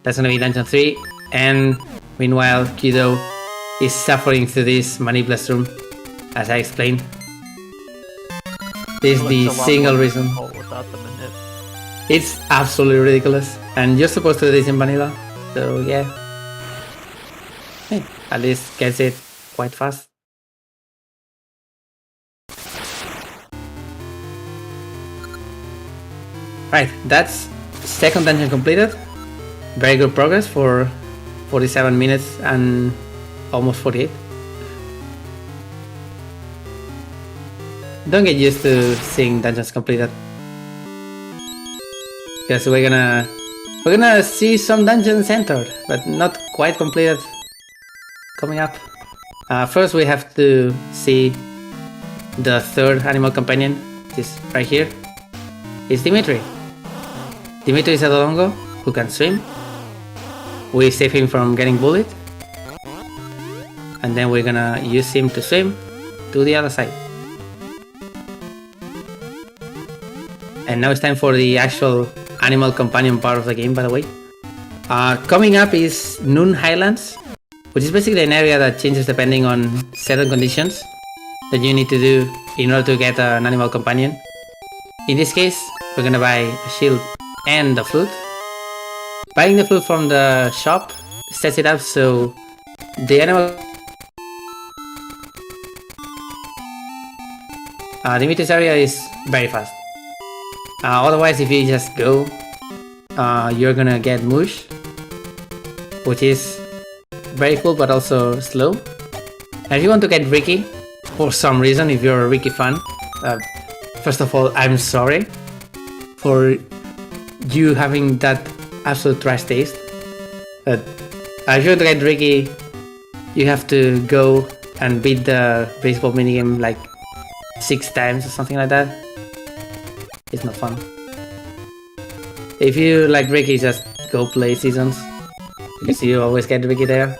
That's gonna be dungeon 3, and meanwhile Kudo is suffering through this manipulous room, as I explained. This is the single reason. It's absolutely ridiculous, and you're supposed to do this in vanilla, so yeah. Hey, at least gets it quite fast. Right, that's second dungeon completed. Very good progress for 47 minutes and almost 48. Don't get used to seeing dungeons completed, because we're gonna see some dungeons entered, but not quite completed coming up. First we have to see the third animal companion, which is right here. It's Dimitri. Dimitri is a Dolongo who can swim. We save him from getting bullied, and then we're gonna use him to swim to the other side. And now it's time for the actual animal companion part of the game, by the way. Coming up is Noon Highlands, which is basically an area that changes depending on certain conditions that you need to do in order to get an animal companion. In this case, we're gonna buy a shield and a flute. Buying the flute from the shop sets it up so the animal... Dimitri's area is very fast. Otherwise, if you just go, you're gonna get mush, which is very cool but also slow. And if you want to get Ricky, for some reason, if you're a Ricky fan, first of all, I'm sorry for you having that absolute trash taste. But if you want to get Ricky, you have to go and beat the baseball minigame like 6 times or something like that. It's not fun. If you like Ricky, just go play Seasons, because you always get Ricky there.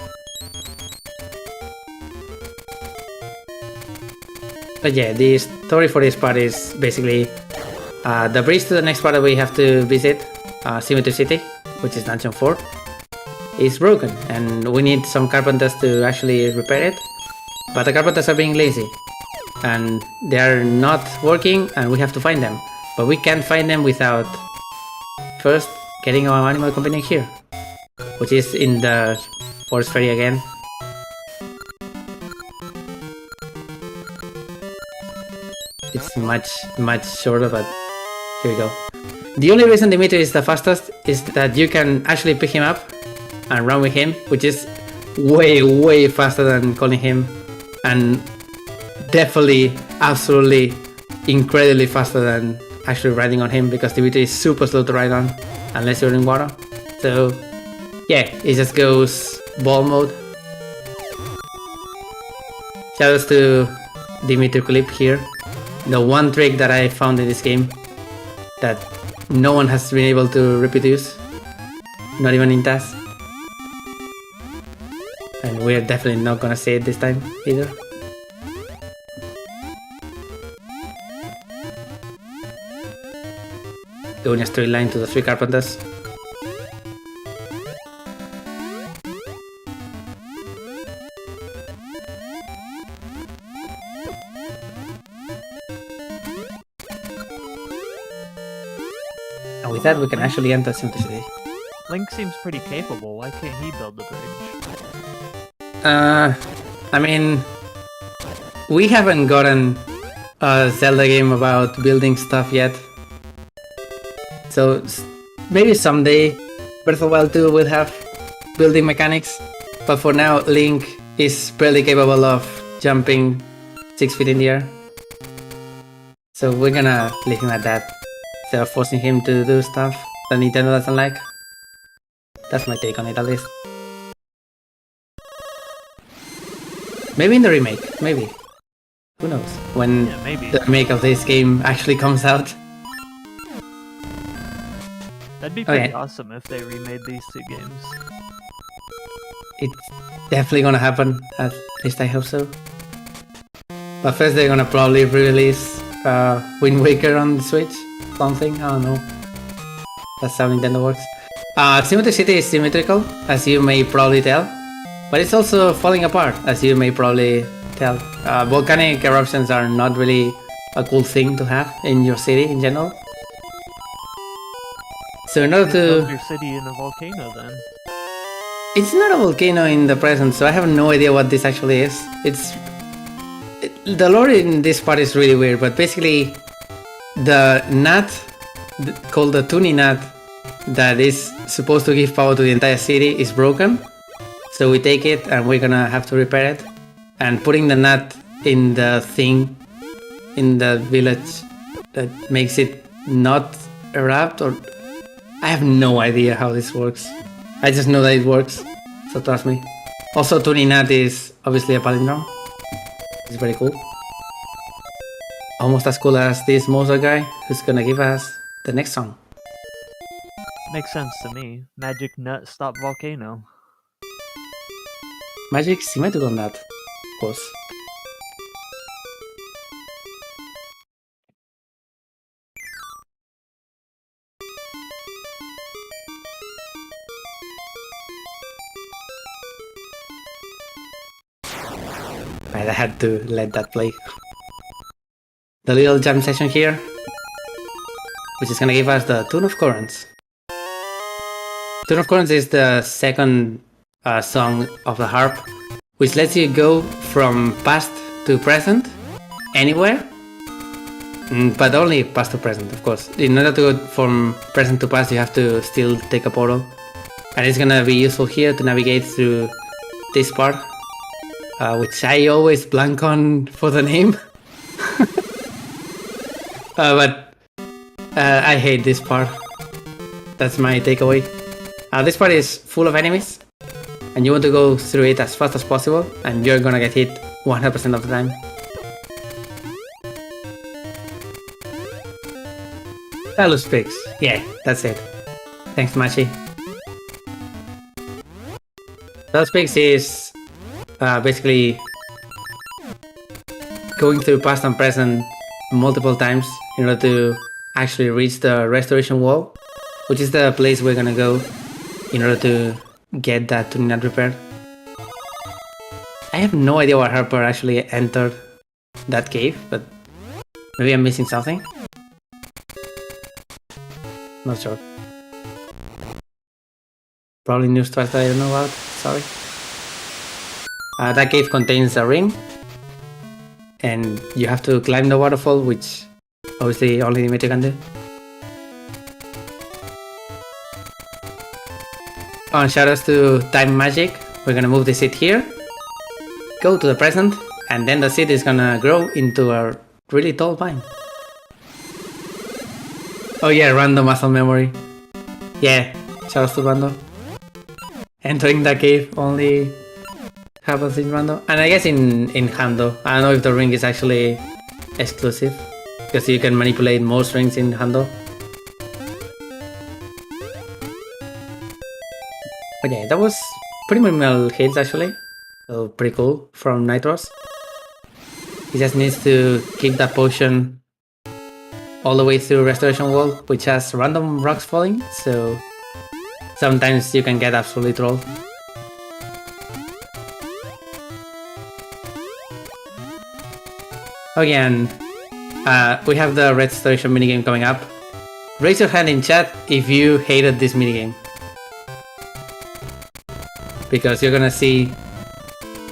But yeah, the story for this part is basically the bridge to the next part that we have to visit, Symmetry City, which is Dungeon 4, is broken, and we need some carpenters to actually repair it. But the carpenters are being lazy, and they are not working, and we have to find them. But we can't find them without first getting our animal companion here, which is in the Forest Ferry again. It's much shorter, but here we go. The only reason Dimitri is the fastest is that you can actually pick him up and run with him, which is way faster than calling him, and definitely, absolutely, incredibly faster than actually riding on him, because Dimitri is super slow to ride on unless you're in water. So yeah, it just goes ball mode. Shoutouts to Dimitri Clip here. The one trick that I found in this game that no one has been able to reproduce, not even in TAS. And we're definitely not gonna say it this time either. Go in a straight line to the 3 carpenters. And with that, we can actually enter Simplicity. Link seems pretty capable. Why can't he build the bridge? I mean, we haven't gotten a Zelda game about building stuff yet. So maybe someday Breath of the Wild 2 will have building mechanics, but for now Link is barely capable of jumping 6 feet in the air. So we're gonna leave him at that, instead of forcing him to do stuff that Nintendo doesn't like. That's my take on it, at least. Maybe in the remake, maybe. Who knows? When maybe. The remake of this game actually comes out. That'd be pretty awesome if they remade these 2 games. It's definitely gonna happen, at least I hope so. But first they're gonna probably re-release Wind Waker on the Switch, something, I don't know. That's how Nintendo works. Symmetry City is symmetrical, as you may probably tell, but it's also falling apart, as you may probably tell. Volcanic eruptions are not really a cool thing to have in your city in general. So in order to build your city in a volcano, then. It's not a volcano in the present, so I have no idea what this actually is. The lore in this part is really weird, but basically the nut called the Tuni nut that is supposed to give power to the entire city is broken. So we take it and we're gonna have to repair it. And putting the nut in the thing in the village that makes it not erupt, or I have no idea how this works. I just know that it works, so trust me. Also, tuning nut is obviously a palindrome. It's very cool. Almost as cool as this Mozart guy who's gonna give us the next song. Makes sense to me. Magic nut stop volcano. Magic symmetrical nut, of course. Right, I had to let that play. The little jam session here, which is gonna give us the Tune of Currents. Tune of Currents is the second song of the harp, which lets you go from past to present, anywhere, but only past to present, of course. In order to go from present to past, you have to still take a portal, and it's gonna be useful here to navigate through this part, which I always blank on for the name. But I hate this part. That's my takeaway. This part is full of enemies, and you want to go through it as fast as possible, and you're gonna get hit 100% of the time. Phallus Pigs. Yeah, that's it. Thanks, Machi. Phallus Pigs is basically going through past and present multiple times in order to actually reach the restoration wall, which is the place we're gonna go in order to get that tuning nut repaired. I have no idea why Harper actually entered that cave, but maybe I'm missing something. Not sure. Probably new stuff that I don't know about, sorry. That cave contains a ring, and you have to climb the waterfall, which obviously only Dimitri can do. Oh, and shoutouts to Time Magic. We're gonna move the seed here, go to the present, and then the seed is gonna grow into a really tall vine. Oh yeah, random muscle memory. Yeah, shoutouts to Rando. Entering the cave only happens in Rando. And I guess in Hando. I don't know if the ring is actually exclusive, because you can manipulate most rings in Hando. But yeah, that was pretty minimal hits actually. So pretty cool from Nitros. He just needs to keep that potion all the way through Restoration Wall, which has random rocks falling, so sometimes you can get absolutely trolled. Again, we have the Registration Minigame coming up. Raise your hand in chat if you hated this minigame, because you're gonna see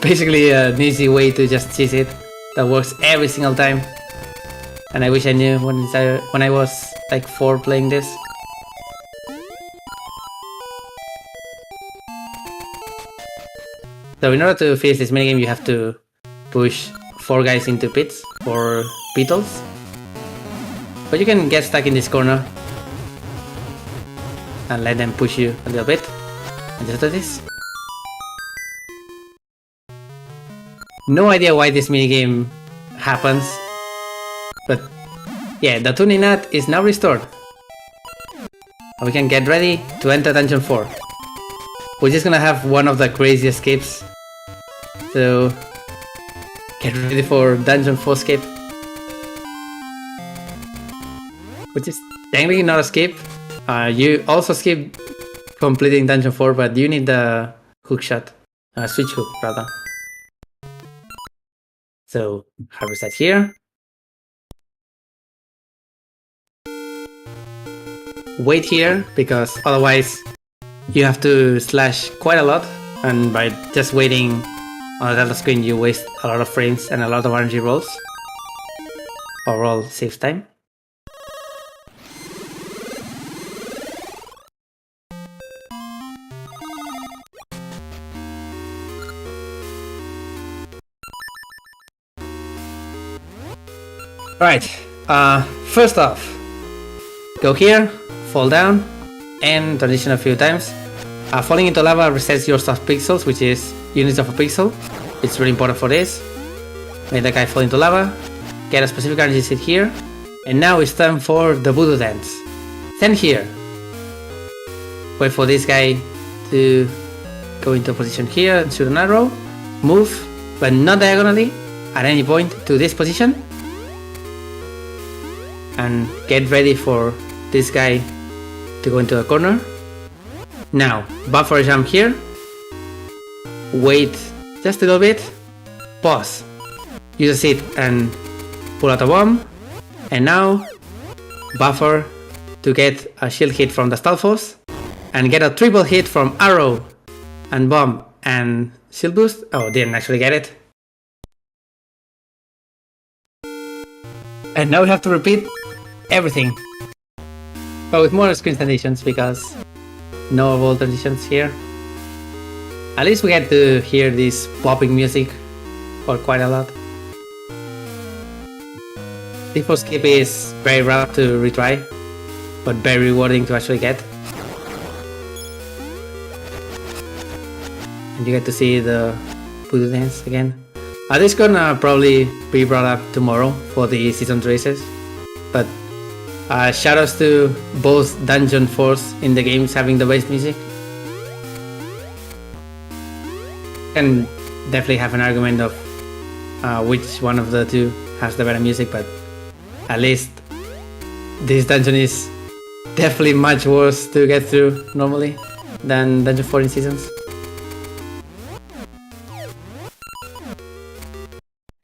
basically an easy way to just cheese it that works every single time. And I wish I knew when I was like 4 playing this. So in order to finish this minigame, you have to push 4 guys into pits or beetles. But you can get stuck in this corner and let them push you a little bit. And just do this. No idea why this minigame happens, but yeah, the tuning nut is now restored. We can get ready to enter Dungeon 4. We're just gonna have one of the crazy escapes, so get ready for Dungeon 4 escape. Which is technically not escape. You also skip completing Dungeon 4, but you need the hook shot. Switch hook, rather. So, harvest that here. Wait here, because otherwise you have to slash quite a lot, and by just waiting on the Zelda screen you waste a lot of frames and a lot of RNG rolls. Overall saves time. Right, first off, go here, fall down, and transition a few times. Falling into lava resets your soft pixels, which is units of a pixel. It's really important for this. Make the guy fall into lava, get a specific energy seed here, and now it's time for the voodoo dance. Stand here. Wait for this guy to go into a position here and shoot an arrow. Move, but not diagonally, at any point to this position. And get ready for this guy to go into a corner. Now, buffer jump here. Wait just a little bit. Pause. Use a seed and pull out a bomb. And now, buffer to get a shield hit from the Stalfos. And get a triple hit from arrow and bomb and shield boost. Oh, didn't actually get it. And now we have to repeat everything. But with more screen transitions because no wall transitions here. At least we had to hear this popping music for quite a lot. Default skip is very rough to retry, but very rewarding to actually get. And you get to see the voodoo dance again. This is gonna probably be brought up tomorrow for the season races, but shoutouts to both Dungeon Force in the games having the bass music. Can definitely have an argument of which one of the two has the better music, but at least this dungeon is definitely much worse to get through normally than Dungeon 4 in Seasons.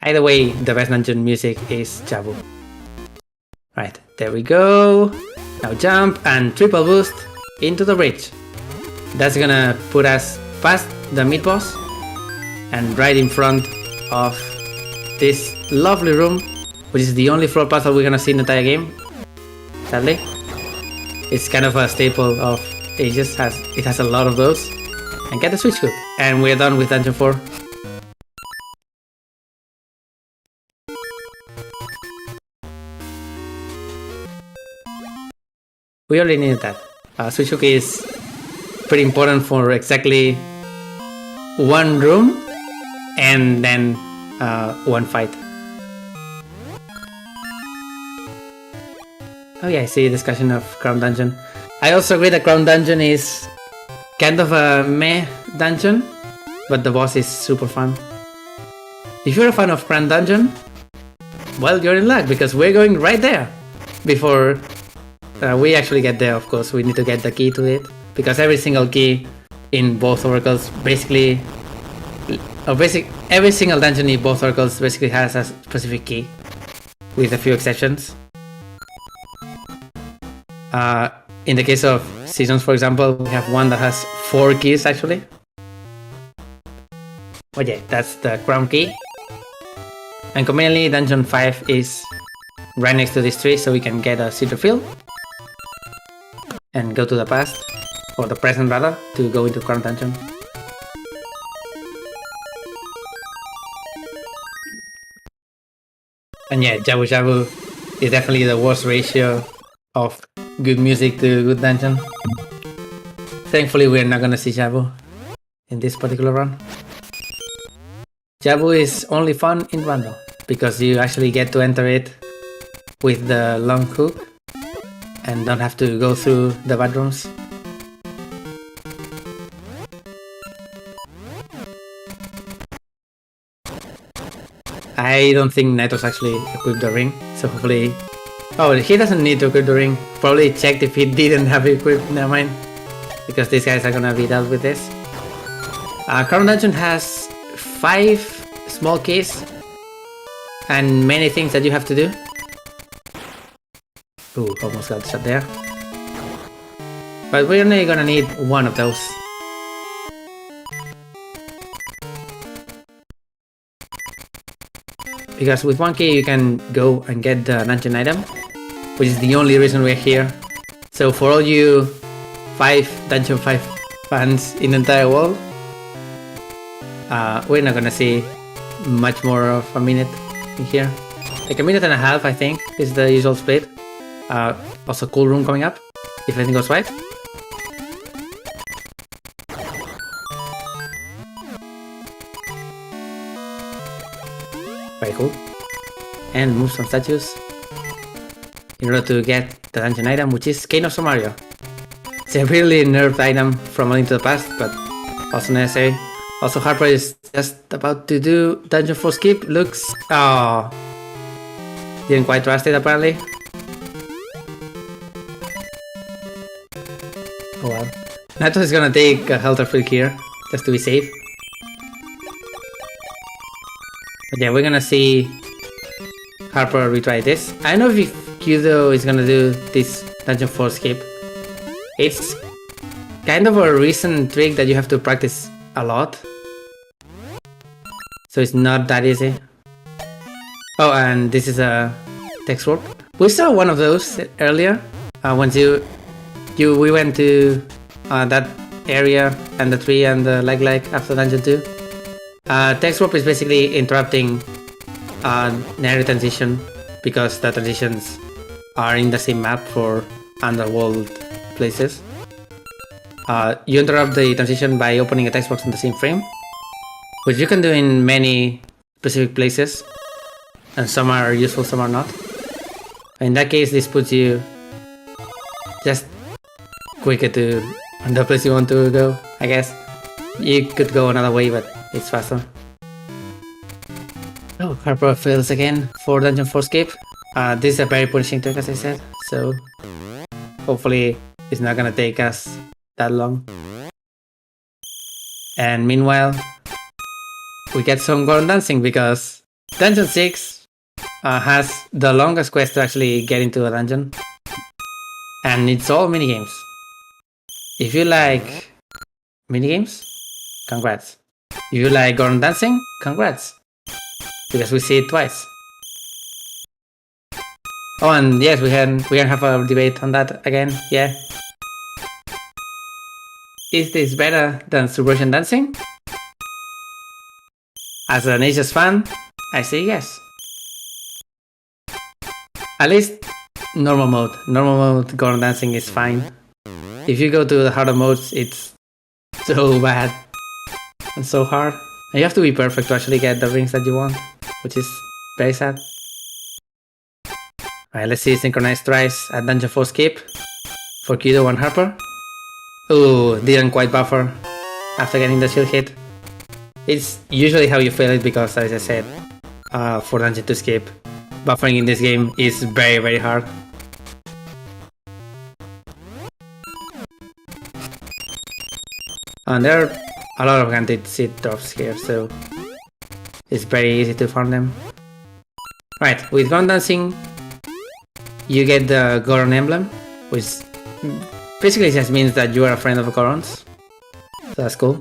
Either way, the best dungeon music is Jabu. Right, there we go. Now jump and triple boost into the bridge. That's gonna put us past the mid boss and right in front of this lovely room, which is the only floor puzzle we're gonna see in the entire game. Sadly, it's kind of a staple of Ages. It has a lot of those. And get the switch hook, and we're done with Dungeon 4. We already needed that. Switch hook is pretty important for exactly one room and then one fight. Oh yeah, I see discussion of Crown Dungeon. I also agree that Crown Dungeon is kind of a meh dungeon, but the boss is super fun. If you're a fan of Crown Dungeon, well, you're in luck because we're going right there before we actually get there. Of course, we need to get the key to it because every single key in both oracles basically, every single dungeon in both oracles basically has a specific key, with a few exceptions. In the case of Seasons, for example, we have one that has 4 keys actually. Oh yeah, that's the crown key. And conveniently, Dungeon 5 is right next to this tree, so we can get a seed refill and go to the past, or the present rather, to go into Crown Dungeon. And yeah, Jabu Jabu is definitely the worst ratio of good music to good dungeon. Thankfully, we're not gonna see Jabu in this particular run. Jabu is only fun in random because you actually get to enter it with the long hook and don't have to go through the bedrooms. I don't think Nito's actually equipped the ring, so hopefully... Oh, he doesn't need to equip the ring. Probably checked if he didn't have it equipped, never mind. Because these guys are gonna be dealt with this. Crown Dungeon has 5 small keys and many things that you have to do. Ooh, almost got shot there. But we're only gonna need one of those. Because with one key you can go and get the dungeon item, which is the only reason we're here. So for all you Dungeon 5 fans in the entire world, we're not gonna see much more of a minute in here. like a minute and a half, I think, is the usual split. Also cool room coming up, if everything goes right. Very cool. And move some statues in order to get the dungeon item, which is Cane of Mario. It's a really nerfed item from A Link to the Past, but also necessary. Also, Harper is just about to do Dungeon 4 skip. Looks... oh, didn't quite trust it apparently. Oh well. Nato is gonna take a Helter Freak here, just to be safe. But yeah, we're gonna see Harper retry this. I don't know if Kudo is gonna do this Dungeon 4 skip. It's kind of a recent trick that you have to practice a lot. So it's not that easy. Oh, and this is a text warp. We saw one of those earlier. Once we went to that area and the tree and the leg after dungeon 2. Text warp is basically interrupting narrative transition because the transitions are in the same map for underworld places. You interrupt the transition by opening a text box in the same frame, which you can do in many specific places, and some are useful, some are not. In that case, this puts you just quicker to the place you want to go, I guess. You could go another way, but it's faster. Oh, Harper fails again for Dungeon 4 skip. This is a very punishing trick, as I said, so hopefully it's not gonna take us that long. And meanwhile, we get some Goron dancing because Dungeon 6 has the longest quest to actually get into a dungeon. And it's all minigames. If you like minigames, congrats. If you like Goron dancing, congrats. Because we see it twice. Oh, and yes, we can have a debate on that again, yeah. Is this better than Subversion dancing? As an Aegis fan, I say yes. At least normal mode. Normal mode Goron dancing is fine. If you go to the harder modes, it's so bad and so hard. And you have to be perfect to actually get the rings that you want, which is very sad. Alright, let's see synchronized tries at Dungeon 4 skip for Kudo and Harper. Ooh, didn't quite buffer after getting the shield hit. It's usually how you fail it because, as I said, for Dungeon 2 skip, buffering in this game is very, very hard. And there are a lot of guaranteed seed drops here, so it's very easy to farm them. Right, with Goron dancing, you get the Goron Emblem, which basically just means that you are a friend of Gorons. So that's cool.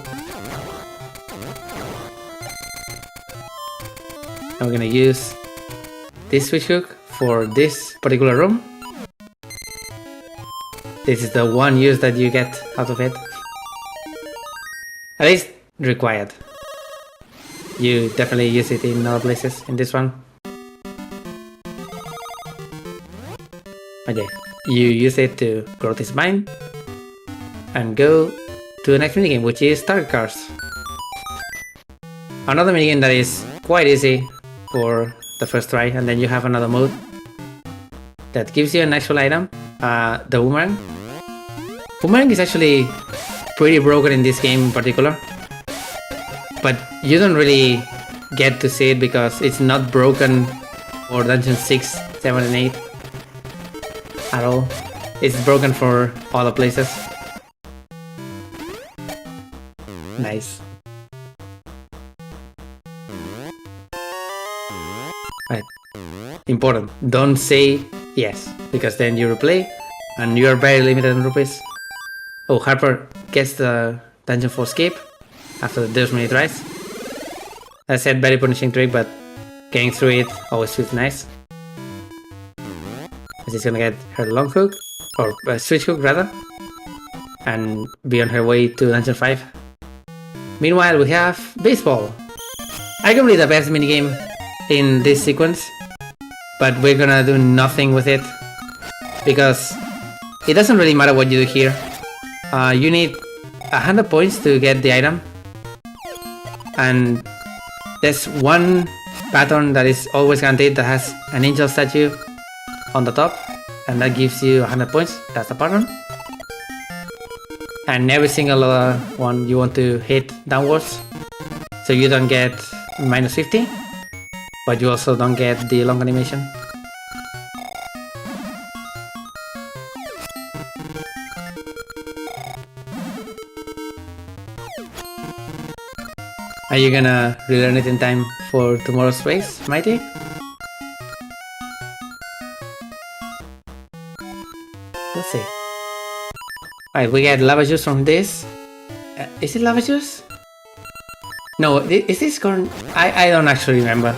I'm gonna use this switch hook for this particular room. This is the one use that you get out of it. At least required. You definitely use it in other places in this one. Okay, you use it to grow this mine and go to the next minigame, which is target cards. Another minigame that is quite easy for the first try, and then you have another mode that gives you an actual item, the boomerang. Boomerang is actually pretty broken in this game in particular, but you don't really get to see it because it's not broken for Dungeon 6, 7 and 8 at all. It's broken for other places. Nice. Right. Important. Don't say yes, because then you replay and you are very limited in rupees. Oh, Harper gets the Dungeon 4 skip after those many tries. As I said, very punishing trick, but getting through it always feels nice. She's gonna get her long hook, or switch hook rather, and be on her way to Dungeon 5. Meanwhile, we have baseball. Arguably the best minigame in this sequence. but we're gonna do nothing with it because it doesn't really matter what you do here. You need 100 points to get the item, and there's one pattern that is always guaranteed that has an angel statue on the top, and that gives you 100 points. That's the pattern. And every single other one you want to hit downwards, so you don't get minus 50, but you also don't get the long animation. Are you gonna relearn it in time for tomorrow's race, Mighty? Let's see. Alright, we get lava juice from this. Is it lava juice? No, is this corn? I don't actually remember.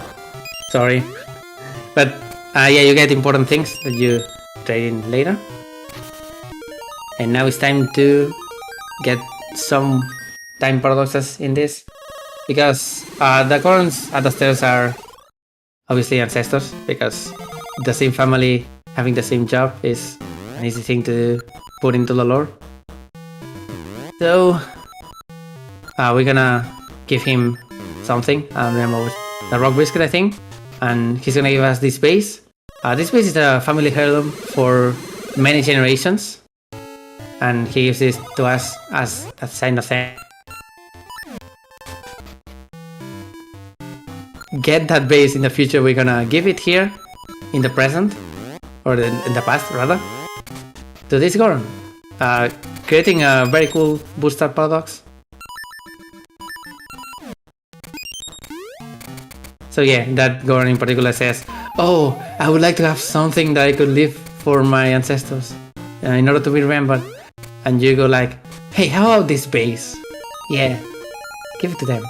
Sorry. But yeah, you get important things that you trade in later. And now it's time to get some time paradoxes in this. Because the Gorons at the stairs are obviously ancestors, because the same family having the same job is an easy thing to put into the lore. So we're gonna give him something. I don't remember the rock biscuit, I think, and he's gonna give us this base. This base is a family heirloom for many generations, and he gives this to us as a sign of thanks. Get that base in the future. We're gonna give it here in the present, or in the past rather, to this Goron, creating a very cool booster paradox. So yeah, that Goron in particular says, "Oh, I would like to have something that I could leave for my ancestors in order to be remembered." And you go like, "Hey, how about this base? Yeah, give it to them."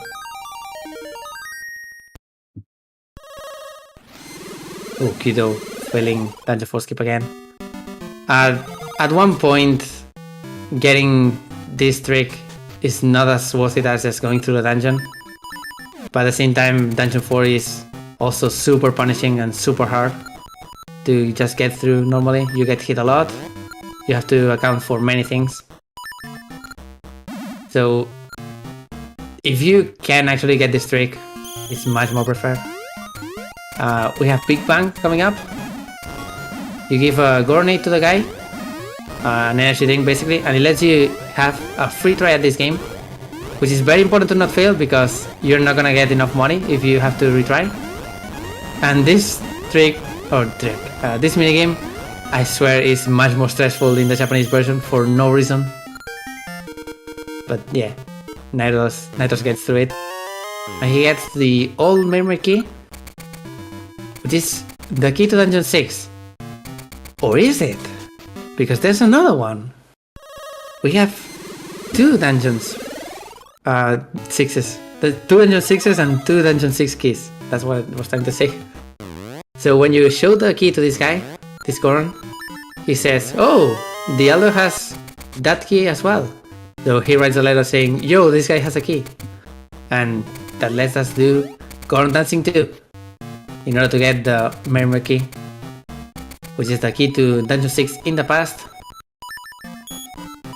Oh, Kido failing Dungeon 4 skip again. At one point, getting this trick is not as worth it as just going through the dungeon. But at the same time, Dungeon 4 is also super punishing and super hard to just get through normally. You get hit a lot, you have to account for many things. So if you can actually get this trick, it's much more preferred. We have Big Bang coming up. You give a Goronade to the guy, an energy drink basically, and it lets you have a free try at this game, which is very important to not fail because you're not gonna get enough money if you have to retry. And this this minigame, I swear, is much more stressful in the Japanese version for no reason. But yeah, Nitos gets through it, and he gets the old memory key, which is the key to Dungeon 6. Or is it? Because there's another one. We have two Dungeons 6s. The two Dungeon 6s and two Dungeon 6 keys. That's what I was trying to say. So when you show the key to this guy, this Goron, he says, "Oh, the Elder has that key as well." So he writes a letter saying, "Yo, this guy has a key." And that lets us do Goron dancing too, in order to get the memory key, which is the key to Dungeon 6 in the past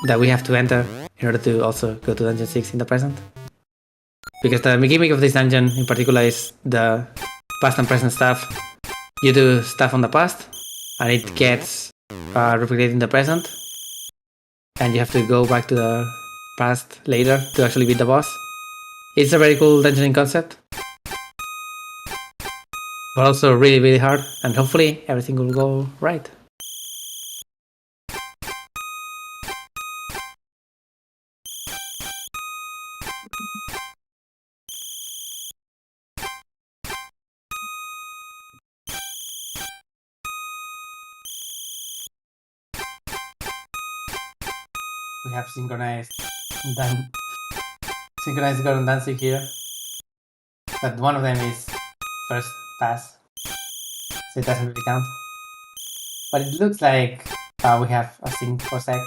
that we have to enter in order to also go to Dungeon 6 in the present. Because the gimmick of this dungeon in particular is the past and present stuff. You do stuff on the past and it gets replicated in the present, and you have to go back to the past later to actually beat the boss. It's a very cool dungeoning concept, but also really, really hard, and hopefully everything will go right. We have synchronized Goron dancing here, but one of them is first pass, so it doesn't really count. But it looks like we have a sync for sec.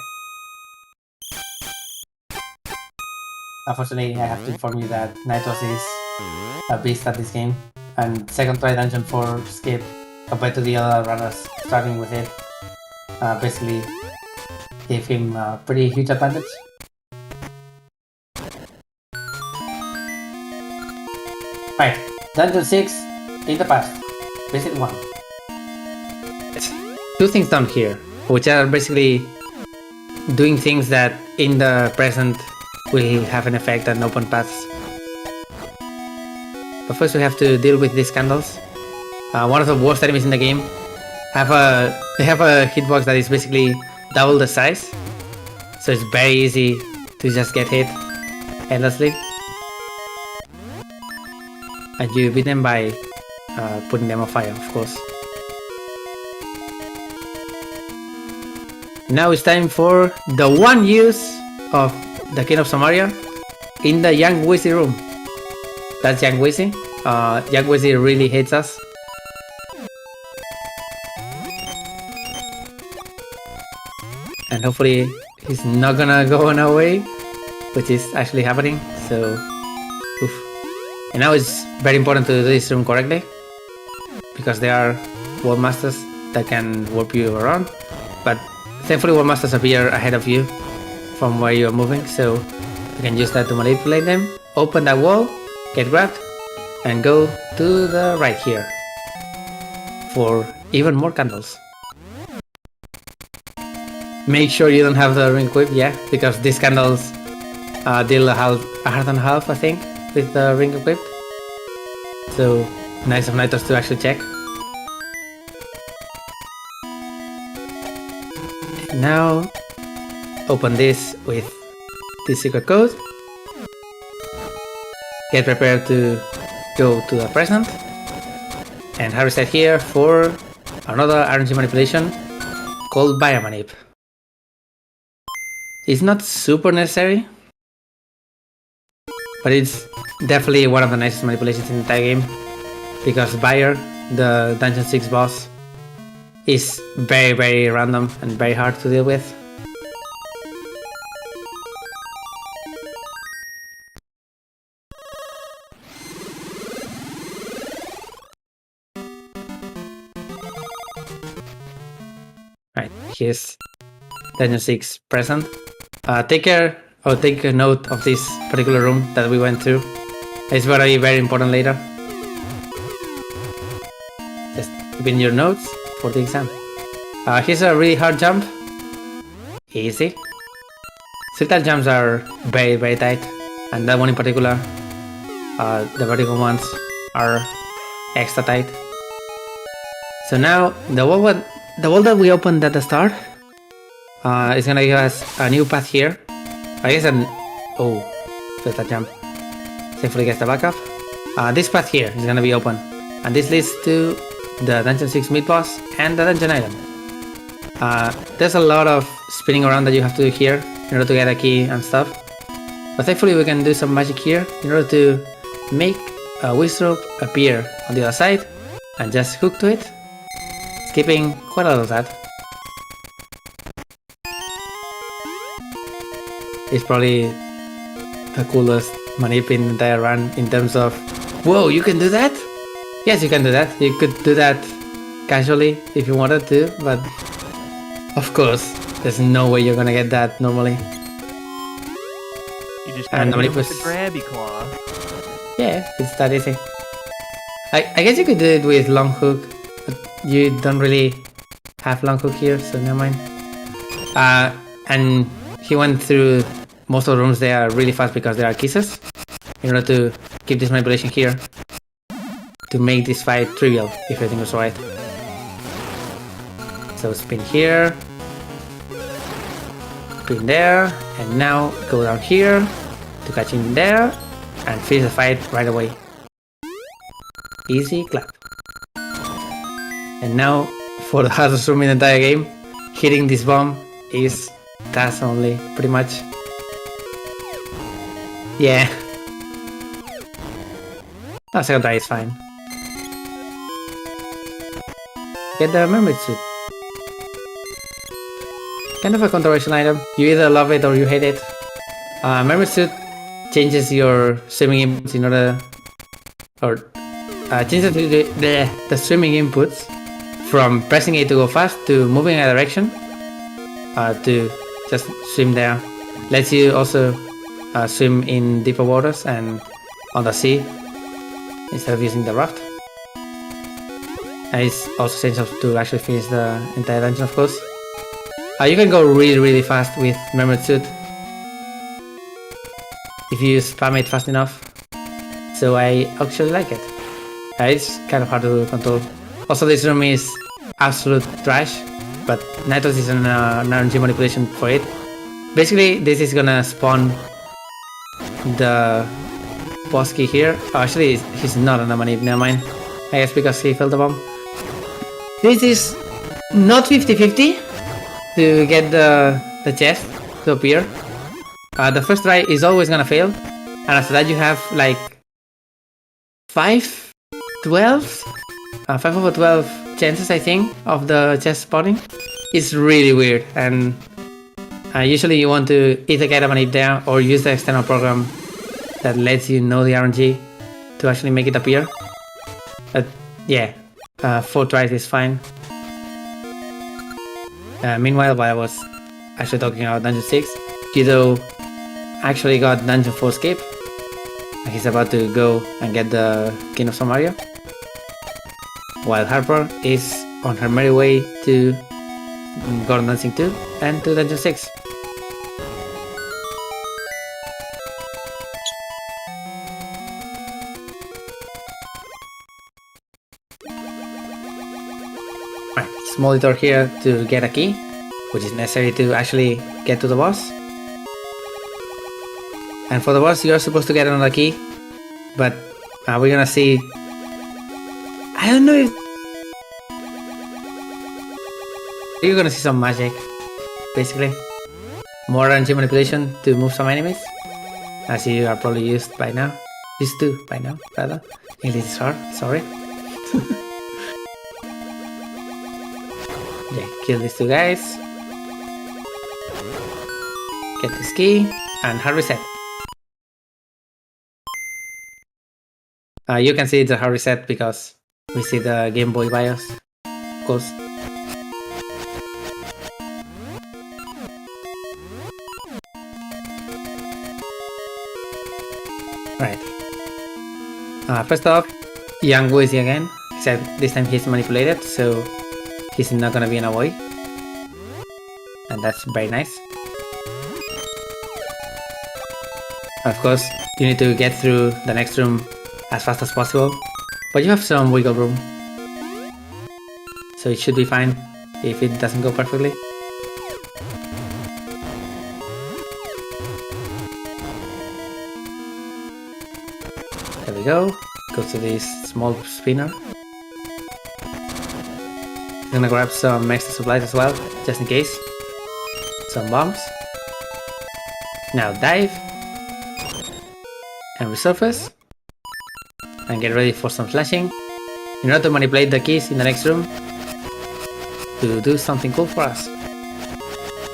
Unfortunately, I have to inform you that Nitos is a beast at this game, and second try Dungeon 4 skip compared to the other runners starting with it. Basically gave him a pretty huge advantage. Right, Dungeon 6 in the past, visit 1. Two things down here, which are basically doing things that in the present will have an effect on open paths. But first we have to deal with these candles. One of the worst enemies in the game. They have a hitbox that is basically double the size, so it's very easy to just get hit endlessly. And you beat them by putting them on fire, of course. Now it's time for the one use of the King of Samaria in the Young Wizzy room. That's Young Wizzy. Young Wizzy really hates us. And hopefully he's not gonna go on our way, which is actually happening, so oof. And now it's very important to do this room correctly, because there are wall masters that can warp you around, but thankfully wall masters appear ahead of you from where you're moving, so you can use that to manipulate them. Open that wall, get grabbed, and go to the right here for even more candles. Make sure you don't have the ring equipped, yeah, because these candles deal a heart and a half, I think, with the ring equipped. So nice of Nitros to actually check. Now open this with the secret code. Get prepared to go to the present. And have reset here for another RNG manipulation called Biomanip. It's not super necessary, but it's definitely one of the nicest manipulations in the entire game, because Bayer, the Dungeon 6 boss, is very, very random and very hard to deal with. Right, here's Dungeon 6 present. Take a note of this particular room that we went through. It's gonna be very important later. Just keep in your notes for the exam. Here's a really hard jump. Easy. Siltal jumps are very, very tight, and that one in particular, the vertical ones, are extra tight. So now the wall that we opened at the start is gonna give us a new path here. I guess oh, there's that jump. Safely gets the backup. This path here is gonna be open, and this leads to the Dungeon 6 mid boss and the dungeon item. There's a lot of spinning around that you have to do here in order to get a key and stuff, but thankfully we can do some magic here in order to make a wish rope appear on the other side and just hook to it, skipping quite a lot of that. It's probably the coolest manip in the entire run in terms of, whoa, you can do that? Yes, you can do that. You could do that casually if you wanted to, but of course, there's no way you're gonna get that normally. You just gotta hit with the grabby claw. Yeah, it's that easy. I guess you could do it with long hook, but you don't really have long hook here, so never mind. And he went through most of the rooms there really fast because there are kisses, in order to keep this manipulation here, to make this fight trivial, if everything was right. So spin here, spin there, and now go down here to catch him there, and finish the fight right away. Easy clap. And now, for the hardest room in the entire game, hitting this bomb is task only, pretty much. Yeah. No, second try is fine. Get the mermaid suit. Kind of a controversial item. You either love it or you hate it. Mermaid suit changes your swimming inputs in order, or changes the swimming inputs from pressing A to go fast to moving in a direction to just swim there. Lets you also swim in deeper waters and on the sea instead of using the raft. And it's also essential to actually finish the entire dungeon, of course. You can go really fast with Mermaid Suit if you spam it fast enough. So I actually like it. It's kind of hard to control. Also, this room is absolute trash, but Nitos is an RNG manipulation for it. Basically, this is gonna spawn the boss key here. Oh, actually, he's not on the manip, never mind. I guess because he fell the bomb. This is not 50-50 to get the chest to appear. The first try is always gonna fail, and after that you have like 5 over 12 chances, I think, of the chest spawning. It's really weird, and usually you want to either get a manip there or use the external program that lets you know the RNG to actually make it appear. But yeah, 4 tries is fine. Meanwhile, while I was actually talking about Dungeon 6, Kido actually got Dungeon 4 skip. He's about to go and get the King of Samaria, while Harper is on her merry way to Goron Dancing 2 and to Dungeon 6. Right, small detour here to get a key, which is necessary to actually get to the boss. And for the boss, you're supposed to get another key, but we're gonna see. I don't know if you're gonna see some magic, basically. More RNG manipulation to move some enemies, as you are probably used by now. Used to by now, rather. English is hard, sorry. Yeah, kill these 2 guys. Get this key, and hard reset. You can see it's a hard reset because we see the Game Boy BIOS, of course. Right. First off, Yang Wu is here again, except this time he's manipulated, so he's not gonna be an avoid. And that's very nice. Of course, you need to get through the next room as fast as possible, but you have some wiggle room, so it should be fine if it doesn't go perfectly. There we go. Go to this small spinner. I'm gonna grab some extra supplies as well, just in case. Some bombs. Now dive and resurface. And get ready for some slashing in order to manipulate the keys in the next room to do something cool for us.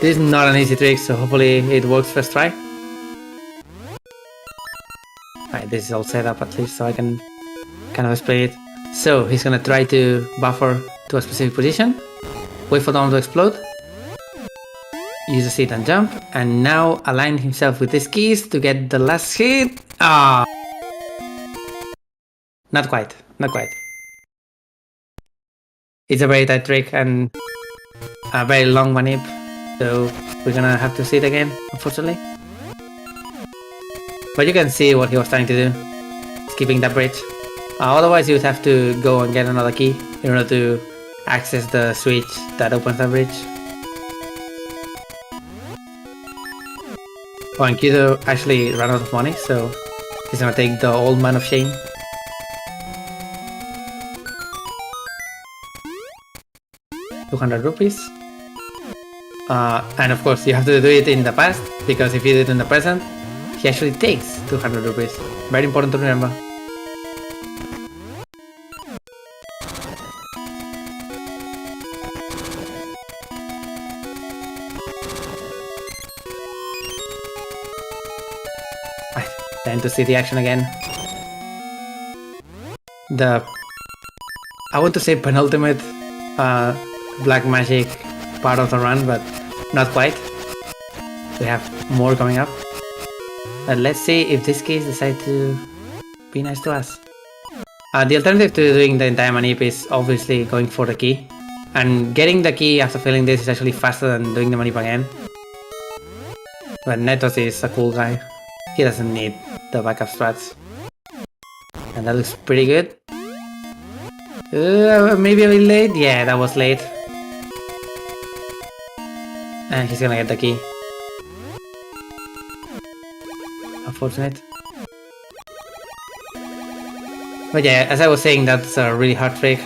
This is not an easy trick, so hopefully it works first try. Alright, this is all set up at least so I can kind of explain it. So he's gonna try to buffer to a specific position, wait for the bomb to explode, use the seat and jump, and now align himself with his keys to get the last hit. Ah! Not quite, not quite. It's a very tight trick and a very long manip, so we're gonna have to see it again, unfortunately. But you can see what he was trying to do, skipping that bridge. Otherwise you would have to go and get another key in order to access the switch that opens that bridge. Oh, and Kido actually ran out of money, so he's gonna take the Old Man of Shame. ₹200. And of course you have to do it in the past, because if you do it in the present, he actually takes ₹200. Very important to remember. Right, time to see the action again. I want to say penultimate black magic part of the run, but not quite. We have more coming up. But let's see if this case decides to be nice to us. The alternative to doing the entire manip is obviously going for the key. And getting the key after failing this is actually faster than doing the manip again. But Netos is a cool guy. He doesn't need the backup strats. And that looks pretty good. Maybe a little late? Yeah, that was late. And he's gonna get the key. Unfortunate. But yeah, as I was saying, that's a really hard trick.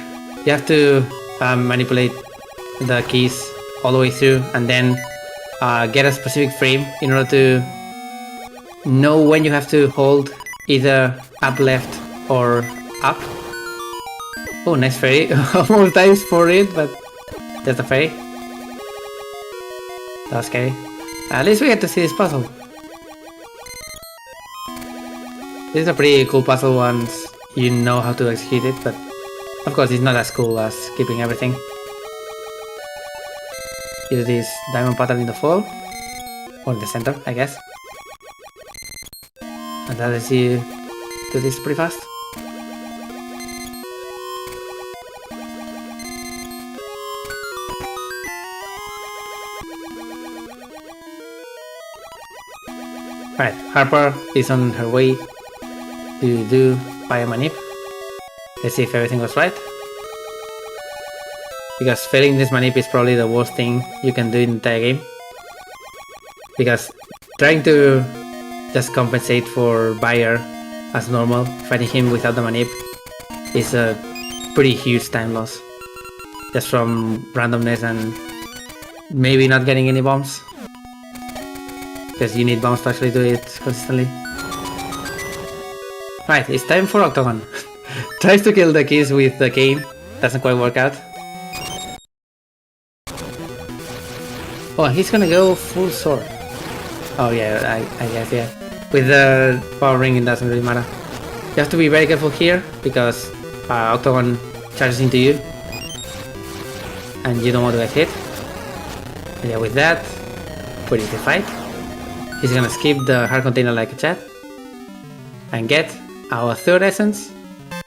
You have to manipulate the keys all the way through and then get a specific frame in order to know when you have to hold either up left or up. Oh, nice fairy. Almost dives for it, but there's a fairy. That was scary. At least we get to see this puzzle. This is a pretty cool puzzle once you know how to execute it, but of course it's not as cool as keeping everything. Use this diamond pattern in the fall, or in the center, I guess. And that lets you do this pretty fast. Right, Harper is on her way to do Fire Manip. Let's see if everything goes right. Because failing this manip is probably the worst thing you can do in the entire game. Because trying to just compensate for Bayer as normal, fighting him without the manip, is a pretty huge time loss. Just from randomness and maybe not getting any bombs. Because you need bombs to actually do it consistently. Right, it's time for Octagon. Tries to kill the keys with the cane, doesn't quite work out. Oh, he's gonna go full sword. Oh yeah, I guess, yeah. With the power ring it doesn't really matter. You have to be very careful here, because Octagon charges into you. And you don't want to get hit. And yeah, with that, pretty easy fight. He's gonna skip the heart container like a chat. And get our third essence,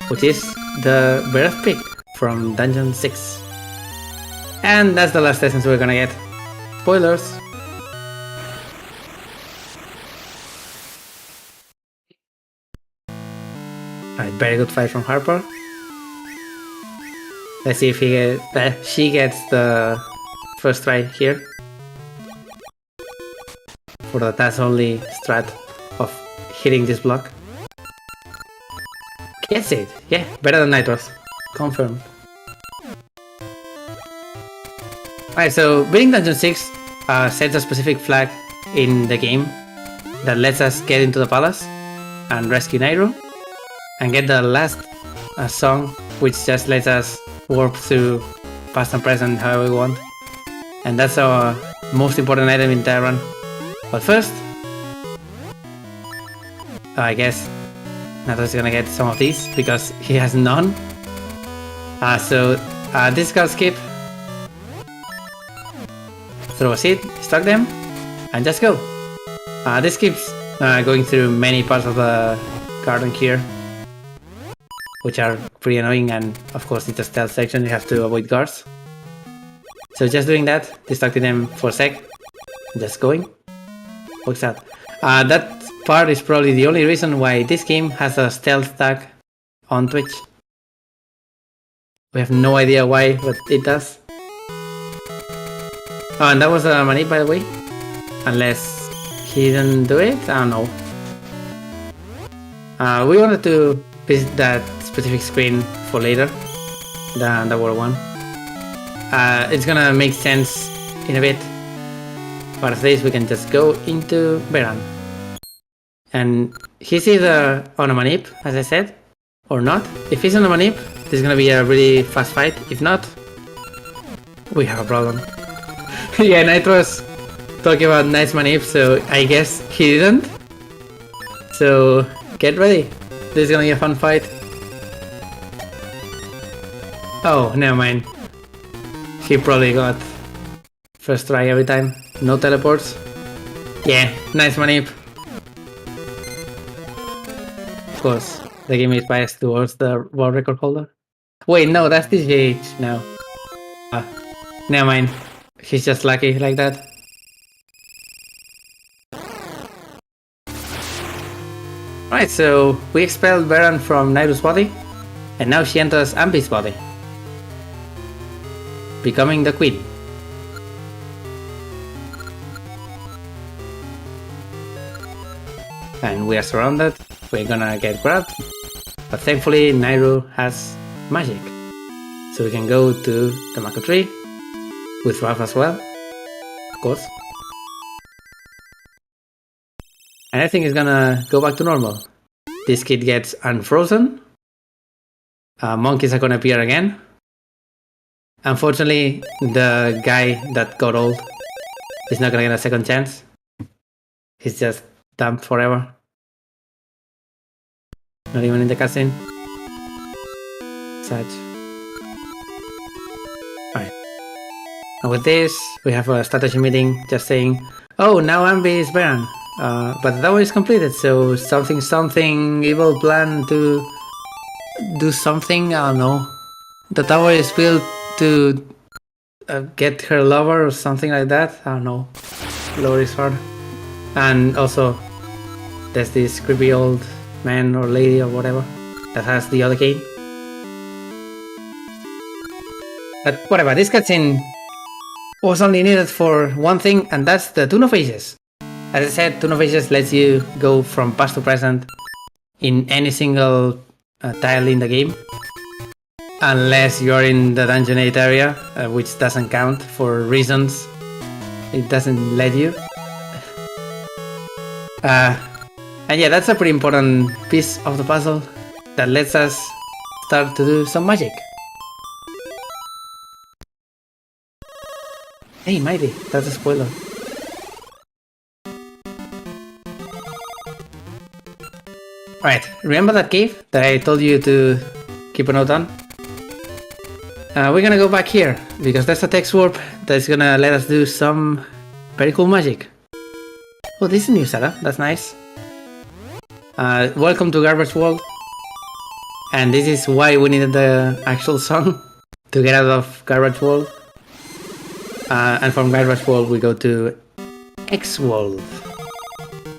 which is the Breath Pick from Dungeon 6. And that's the last essence we're gonna get. Spoilers! Alright, very good fight from Harper. Let's see if she gets the first try here. For the task only strat of hitting this block. Gets it! Yeah, better than Nitros. Confirmed. Alright, so beating Dungeon 6 sets a specific flag in the game that lets us get into the palace and rescue Nairo and get the last song, which just lets us warp through past and present however we want. And that's our most important item in the run. But first, I guess Natos is gonna get some of these because he has none. So discard skip, throw a seed, stack them, and just go. This keeps going through many parts of the garden here, which are pretty annoying, and of course it's a stealth section, you have to avoid guards. So just doing that, distracting them for a sec, and just going, works out. That part is probably the only reason why this game has a stealth tag on Twitch. We have no idea why, but it does. Oh, and that was a manip, by the way. Unless he didn't do it? I don't know. We wanted to visit that specific screen for later, the underworld one. It's gonna make sense in a bit. But after this we can just go into Beran. And he's either on a manip, as I said, or not. If he's on a manip, this is gonna be a really fast fight. If not, we have a problem. Yeah, Nitros talking about nice manip, so I guess he didn't. So get ready. This is gonna be a fun fight. Oh, never mind. he probably got first try every time. No teleports. Yeah, nice manip. Of course, the game is biased towards the world record holder. Wait, no, that's DJH now. Never mind. He's just lucky like that. Right, so we expelled Baron from Nairu's body, and now she enters Ambi's body, becoming the queen. And we are surrounded, we're gonna get grabbed, but thankfully Nairu has magic. So we can go to the Mako tree, with Ralph as well, of course. And I think it's gonna go back to normal. This kid gets unfrozen. Monkeys are gonna appear again. Unfortunately, the guy that got old is not gonna get a second chance. He's just dumped forever. Not even in the cutscene. Such. Alright. And with this, we have a strategy meeting just saying, oh, now Ambi is Baron. But the tower is completed, so something evil plan to do something, I don't know. The tower is built to get her lover or something like that, I don't know. Lore is hard. And also, there's this creepy old man or lady or whatever that has the other key. But whatever, this cutscene was only needed for one thing, and that's the Tune of Ages. As I said, Tune of Ages lets you go from past to present in any single tile in the game, unless you're in the Dungeon 8 area, which doesn't count for reasons. It doesn't let you. And yeah, that's a pretty important piece of the puzzle that lets us start to do some magic. Hey, Mighty, that's a spoiler. Alright, remember that cave that I told you to keep a note on? We're gonna go back here, because there's a text warp that's gonna let us do some very cool magic. Oh, this is a new setup, that's nice. Welcome to Garbage World. And this is why we needed the actual song to get out of Garbage World. And from Garbage World we go to X World.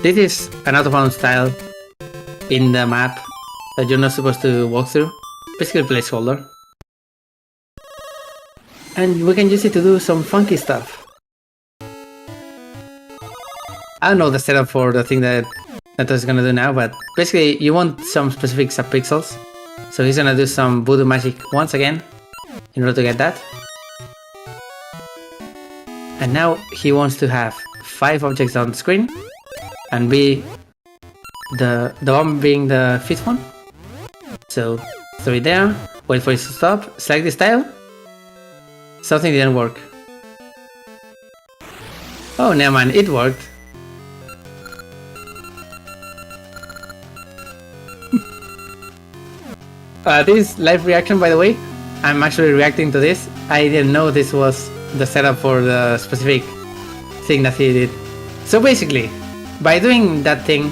This is an out-of-bounds tile in the map that you're not supposed to walk through. Basically a placeholder. And we can use it to do some funky stuff. I don't know the setup for the thing that Neto's gonna do now, but basically you want some specific subpixels. So he's gonna do some voodoo magic once again in order to get that. And now he wants to have 5 objects on the screen and be the one being the 5th one. So throw it there, wait for it to stop, select this tile. Something didn't work. Oh, never mind, it worked. This live reaction, by the way, I'm actually reacting to this. I didn't know this was the setup for the specific thing that he did. So basically, by doing that thing,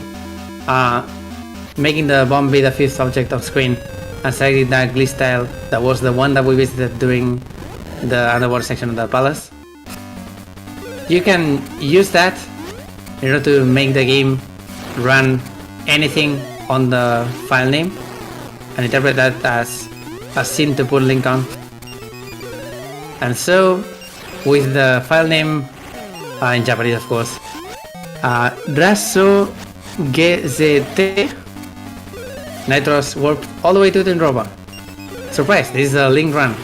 making the bomb be the 5th object on screen and selecting that glitch tile that was the one that we visited during the underwater section of the palace, you can use that in order to make the game run anything on the file name and interpret that as a scene to put link on. And so, with the file name, in Japanese of course, Raso GZT, Nitros warped all the way to Twinroba. Surprise, this is a link run.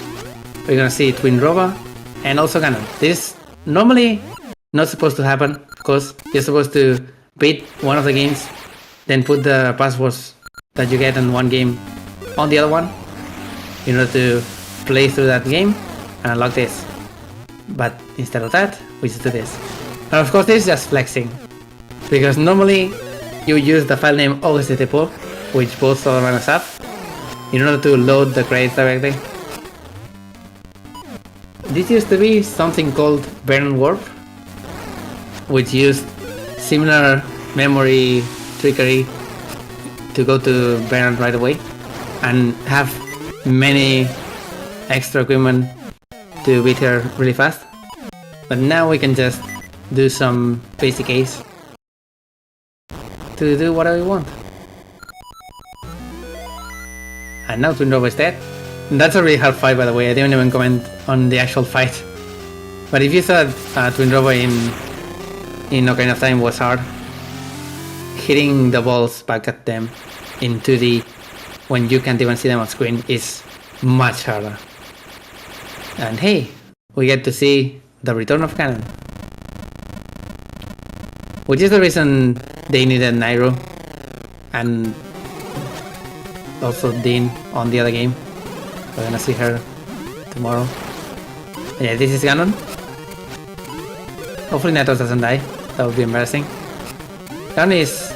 We're gonna see Twinroba and also Ganon. This is normally not supposed to happen, of course. You're supposed to beat one of the games, then put the passwords that you get in one game on the other one in order to play through that game and unlock this. But instead of that, we just do this. And of course this is just flexing, because normally you use the file name OSDTPO, which both other runners have, in order to load the credits directly. this used to be something called Burn Warp, which used similar memory trickery to go to Baron right away and have many extra equipment to beat her really fast. But now we can just do some basic A's to do whatever we want. And now Twin Robo is dead. And that's a really hard fight, by the way. I didn't even comment on the actual fight. But if you thought Twin Robo in Ocarina of Time was hard, hitting the balls back at them in 2D when you can't even see them on screen is much harder. And hey, we get to see the return of Ganon, which is the reason they needed Nairo and also Dean on the other game. We're gonna see her tomorrow. Yeah, this is Ganon. Hopefully Natos doesn't die. That would be embarrassing. Ganon is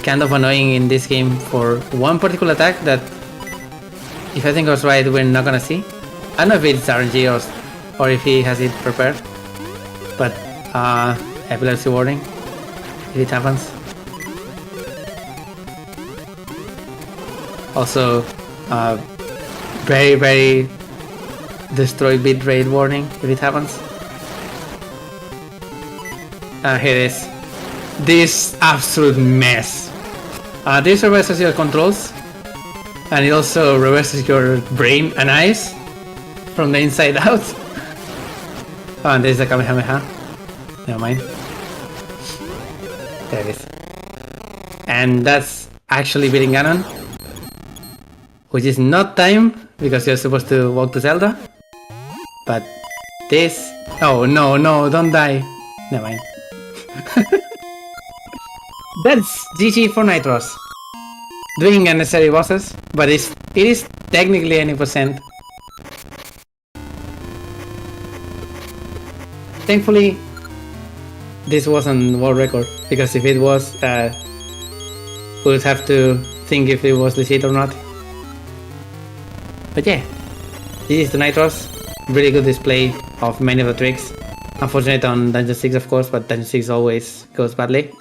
kind of annoying in this game for one particular attack that, if I think I was right, we're not gonna see. I don't know if it's RNG or if he has it prepared, but epilepsy warning if it happens. Also, very destroy bitrate warning if it happens. Here it is. This absolute mess. This reverses your controls, and it also reverses your brain and eyes from the inside out. Oh, and there's the Kamehameha. Never mind. There it is. And that's actually beating Ganon, which is not time because you're supposed to walk to Zelda. But this... Oh, no, don't die. Never mind. That's GG for Nitros. Doing unnecessary bosses, but it is technically any %. Thankfully, this wasn't world record, because if it was, we would have to think if it was legit or not. But yeah, this is the Nitros. Really good display of many of the tricks. Unfortunate on Dungeon 6, of course, but Dungeon 6 always goes badly.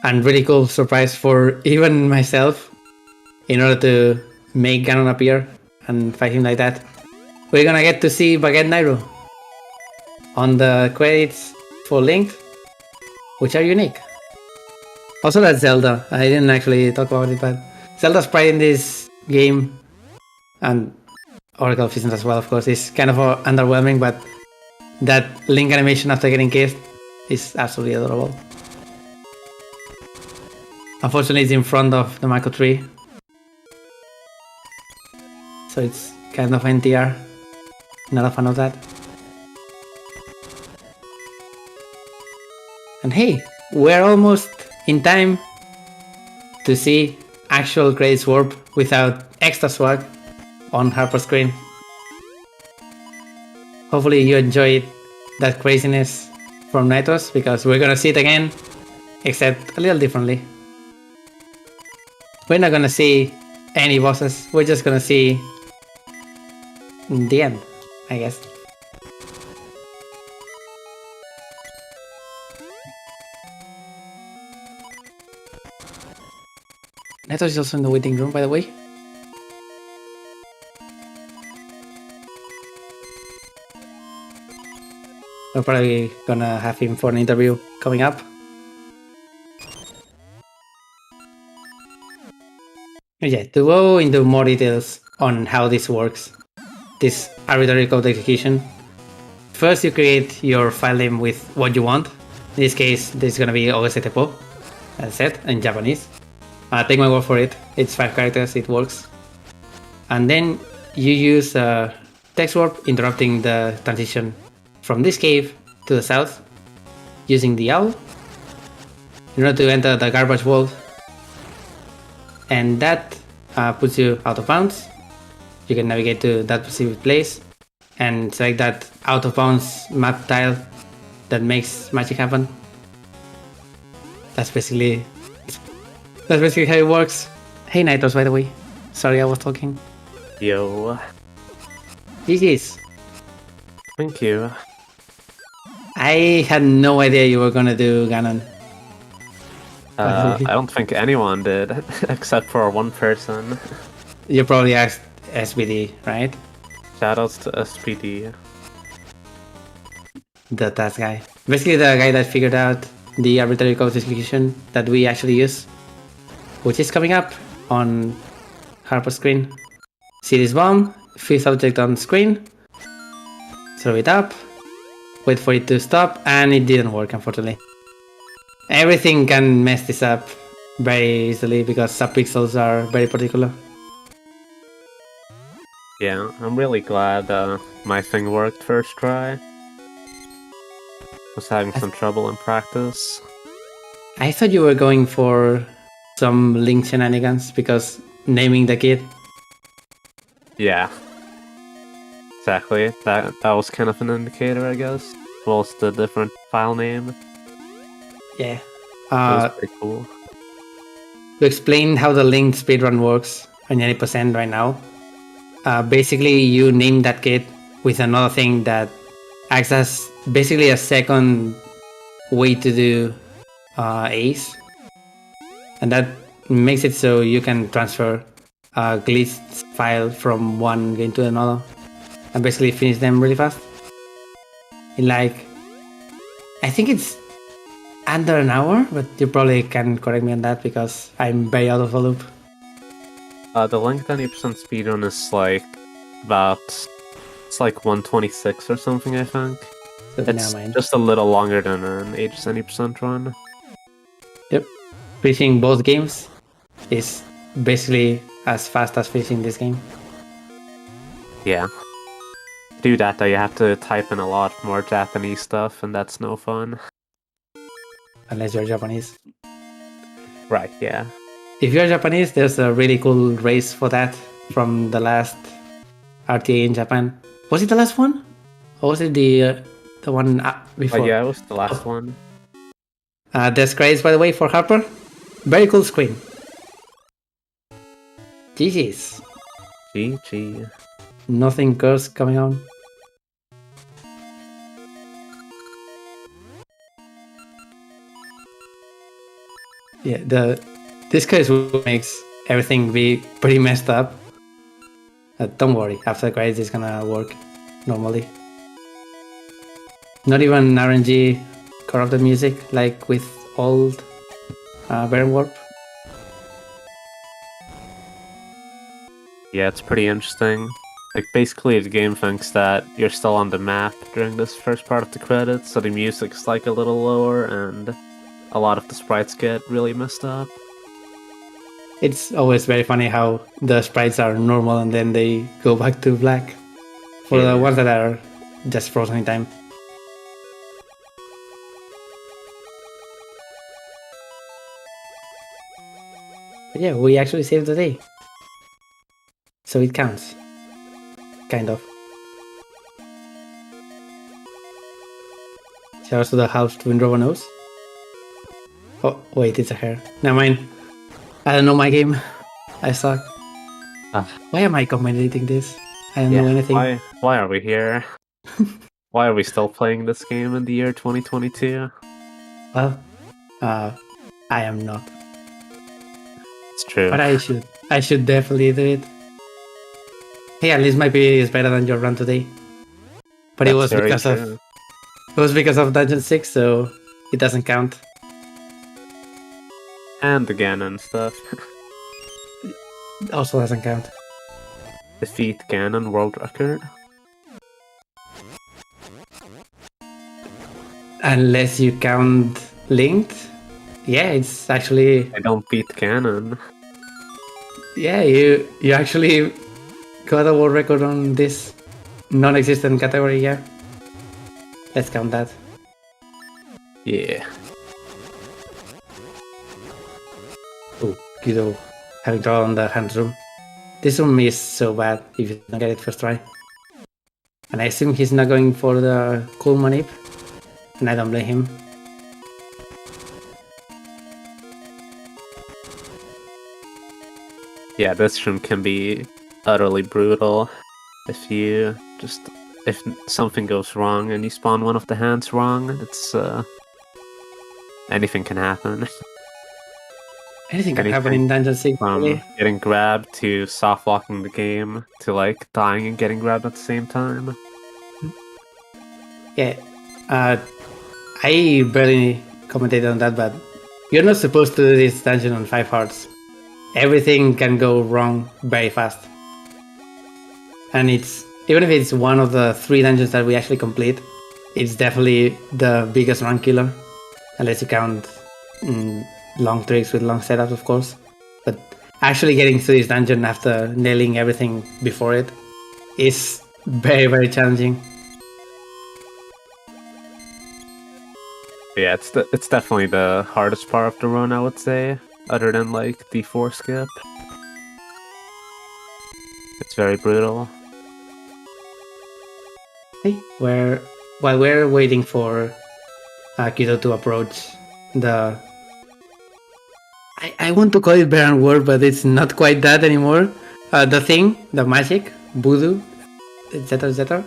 And really cool surprise for even myself in order to make Ganon appear and fight him like that. We're gonna get to see Baguette Nairo on the credits for Link, which are unique. Also, that's Zelda. I didn't actually talk about it, but Zelda's sprite in this game, and Oracle of Seasons as well, of course, is kind of underwhelming, but that Link animation after getting kissed is absolutely adorable. Unfortunately, it's in front of the Mako tree, so it's kind of NTR. Not a fan of that. And hey, we're almost in time to see actual credits warp without extra swag on Harper's screen. Hopefully you enjoyed that craziness from Nitros, because we're gonna see it again, except a little differently. We're not gonna see any bosses, we're just gonna see the end, I guess. Nitros is also in the waiting room, by the way. We're probably gonna have him for an interview coming up. Yeah, to go into more details on how this works, this arbitrary code execution. First you create your file name with what you want. In this case, this is gonna be OSTPO, as said, in Japanese. Take my word for it, it's 5 characters, it works. And then you use text warp interrupting the transition from this cave to the south using the owl in order to enter the garbage world, and that puts you out of bounds. You can navigate to that specific place and select that out of bounds map tile that makes magic happen. That's basically how it works. Hey Nitros, by the way. Sorry I was talking. Yo. GG's. Thank you. I had no idea you were gonna do Ganon. By the way, I don't think anyone did, except for one person. you probably asked SBD, right? Shoutouts to SPD. That guy. Basically the guy that figured out the arbitrary code execution that we actually use, which is coming up on Harper's screen. See this bomb, fifth object on screen, throw it up, wait for it to stop, and it didn't work, unfortunately. Everything can mess this up very easily because subpixels are very particular. Yeah, I'm really glad my thing worked first try. Was having some trouble in practice. I thought you were going for some Link shenanigans because naming the kid. Yeah. Exactly. That was kind of an indicator, I guess. Well, it's the different file name. Yeah. It was pretty cool. To explain how the Link speedrun works on 90% right now, basically you name that kid with another thing that acts as basically a second way to do Ace, and that makes it so you can transfer a glitch file from one game to another and basically finish them really fast. In like, I think it's under an hour, but you probably can correct me on that because I'm very out of the loop. The length 90% speedrun is like about, it's like 126 or something, I think. So It's never mind. just a little longer than an Aegis 90% run. Yep. Finishing both games is basically as fast as finishing this game. Yeah. To do that though, you have to type in a lot more Japanese stuff, and that's no fun. Unless you're Japanese. Right, yeah. If you're Japanese, there's a really cool race for that from the last RTA in Japan. Was it the last one? Or was it the one before? But yeah, it was the last one. There's credits, by the way, for Harper. Very cool screen. GG's. GG. Nothing cursed coming on. Yeah, this case makes everything be pretty messed up. Don't worry, after the credits it's gonna work normally. Not even RNG corrupted music like with old Baron Warp. Yeah, it's pretty interesting. Like, basically the game thinks that you're still on the map during this first part of the credits, so the music's like a little lower, and a lot of the sprites get really messed up. It's always very funny how the sprites are normal and then they go back to black for the ones that are just frozen in time. But yeah, we actually saved the day. So it counts. Kind of. Shouts to the house to Windrover Nose. Oh, wait, it's a hair. Never mind. I don't know my game. I suck. Why am I commentating this? I don't know anything. Why are we here? Why are we still playing this game in the year 2022? Well, I am not. It's true. But I should definitely do it. Hey, at least my PvP is better than your run today. But it was because of Dungeon 6, so it doesn't count. And the Ganon stuff. Also doesn't count. Defeat Ganon world record. Unless you count Linked. Yeah, it's actually... I don't beat Ganon. Yeah, you actually got a world record on this non-existent category, yeah. Let's count that. Yeah. Oh, Guido having trouble on the hand room. This room is so bad if you don't get it first try. And I assume he's not going for the cool manip, and I don't blame him. Yeah, this room can be utterly brutal if you just if something goes wrong and you spawn one of the hands wrong, it's anything can happen. Anything can happen in Dungeon 6, From really. getting grabbed to soft locking the game to like dying and getting grabbed at the same time. Yeah, I barely commented on that, but you're not supposed to do this dungeon on 5 hearts. Everything can go wrong very fast. And it's, even if it's one of the 3 dungeons that we actually complete, it's definitely the biggest run killer. Unless you count long tricks with long setups, of course. But actually getting through this dungeon after nailing everything before it is very, very challenging. Yeah, it's definitely the hardest part of the run, I would say, other than like D4 skip. It's very brutal. Hey, while we're waiting for Kido to approach the... I want to call it Baron Word, but it's not quite that anymore. The thing, the magic, voodoo, etc, etc.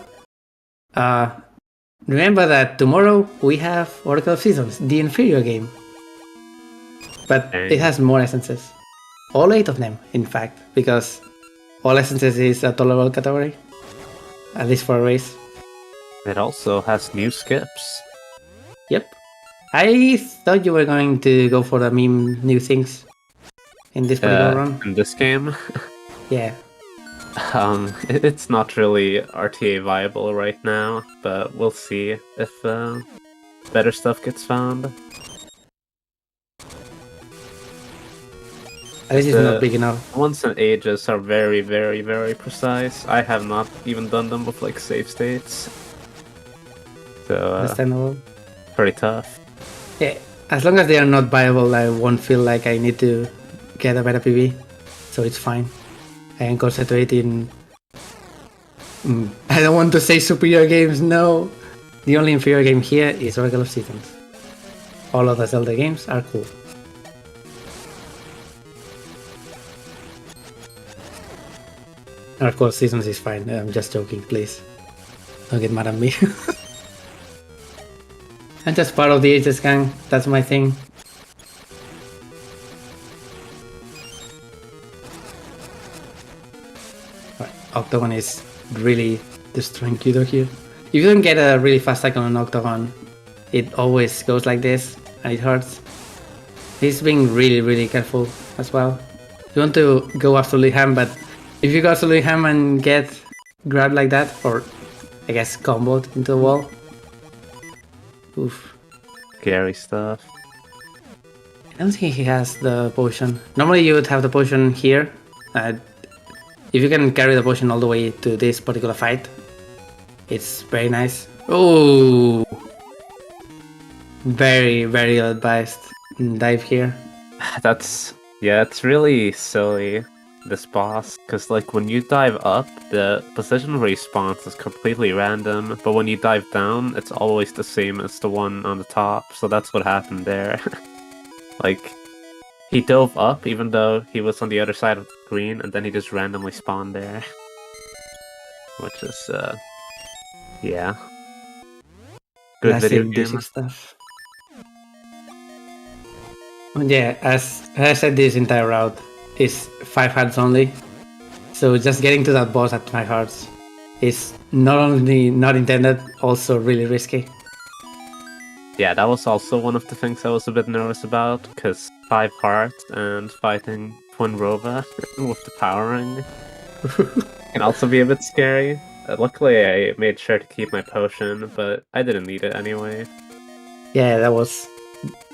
Remember that tomorrow we have Oracle of Seasons, the inferior game. But it has more essences. All 8 of them, in fact, because all essences is a tolerable category. At least for a race. It also has new skips. Yep. I thought you were going to go for the meme new things in this particular run. In this game? Yeah. It's not really RTA viable right now, but we'll see if better stuff gets found. At least it's not big enough. Ones and ages are very, very, very precise. I have not even done them with like save states. So Understandable. pretty tough. Yeah, as long as they are not viable, I won't feel like I need to get a better PV. So it's fine. I can concentrate in... I don't want to say superior games, no! The only inferior game here is Oracle of Seasons. All of the Zelda games are cool. And of course, Seasons is fine. I'm just joking, please. Don't get mad at me. I'm just part of the Ages gang, that's my thing. Right, Octagon is really destroying Kido here. If you don't get a really fast cycle on Octagon, it always goes like this, and it hurts. He's being really, really careful as well. You want to go absolutely ham, but if you go absolutely ham and get grabbed like that, or I guess comboed into the wall, oof. Scary stuff. I don't think he has the potion. Normally you would have the potion here. If you can carry the potion all the way to this particular fight, it's very nice. Oh, very, very advised dive here. Yeah, it's really silly, this boss, because like when you dive up, the position where he spawns is completely random, but when you dive down, it's always the same as the one on the top, so that's what happened there. Like, he dove up even though he was on the other side of the screen, and then he just randomly spawned there. Which is, yeah. Good video game. Stuff. Yeah, as I said, this entire route is 5 hearts only. So just getting to that boss at 5 hearts is not only not intended, also really risky. Yeah, that was also one of the things I was a bit nervous about, because 5 hearts and fighting Twin Rova with the power ring can also be a bit scary. Luckily, I made sure to keep my potion, but I didn't need it anyway. Yeah, that was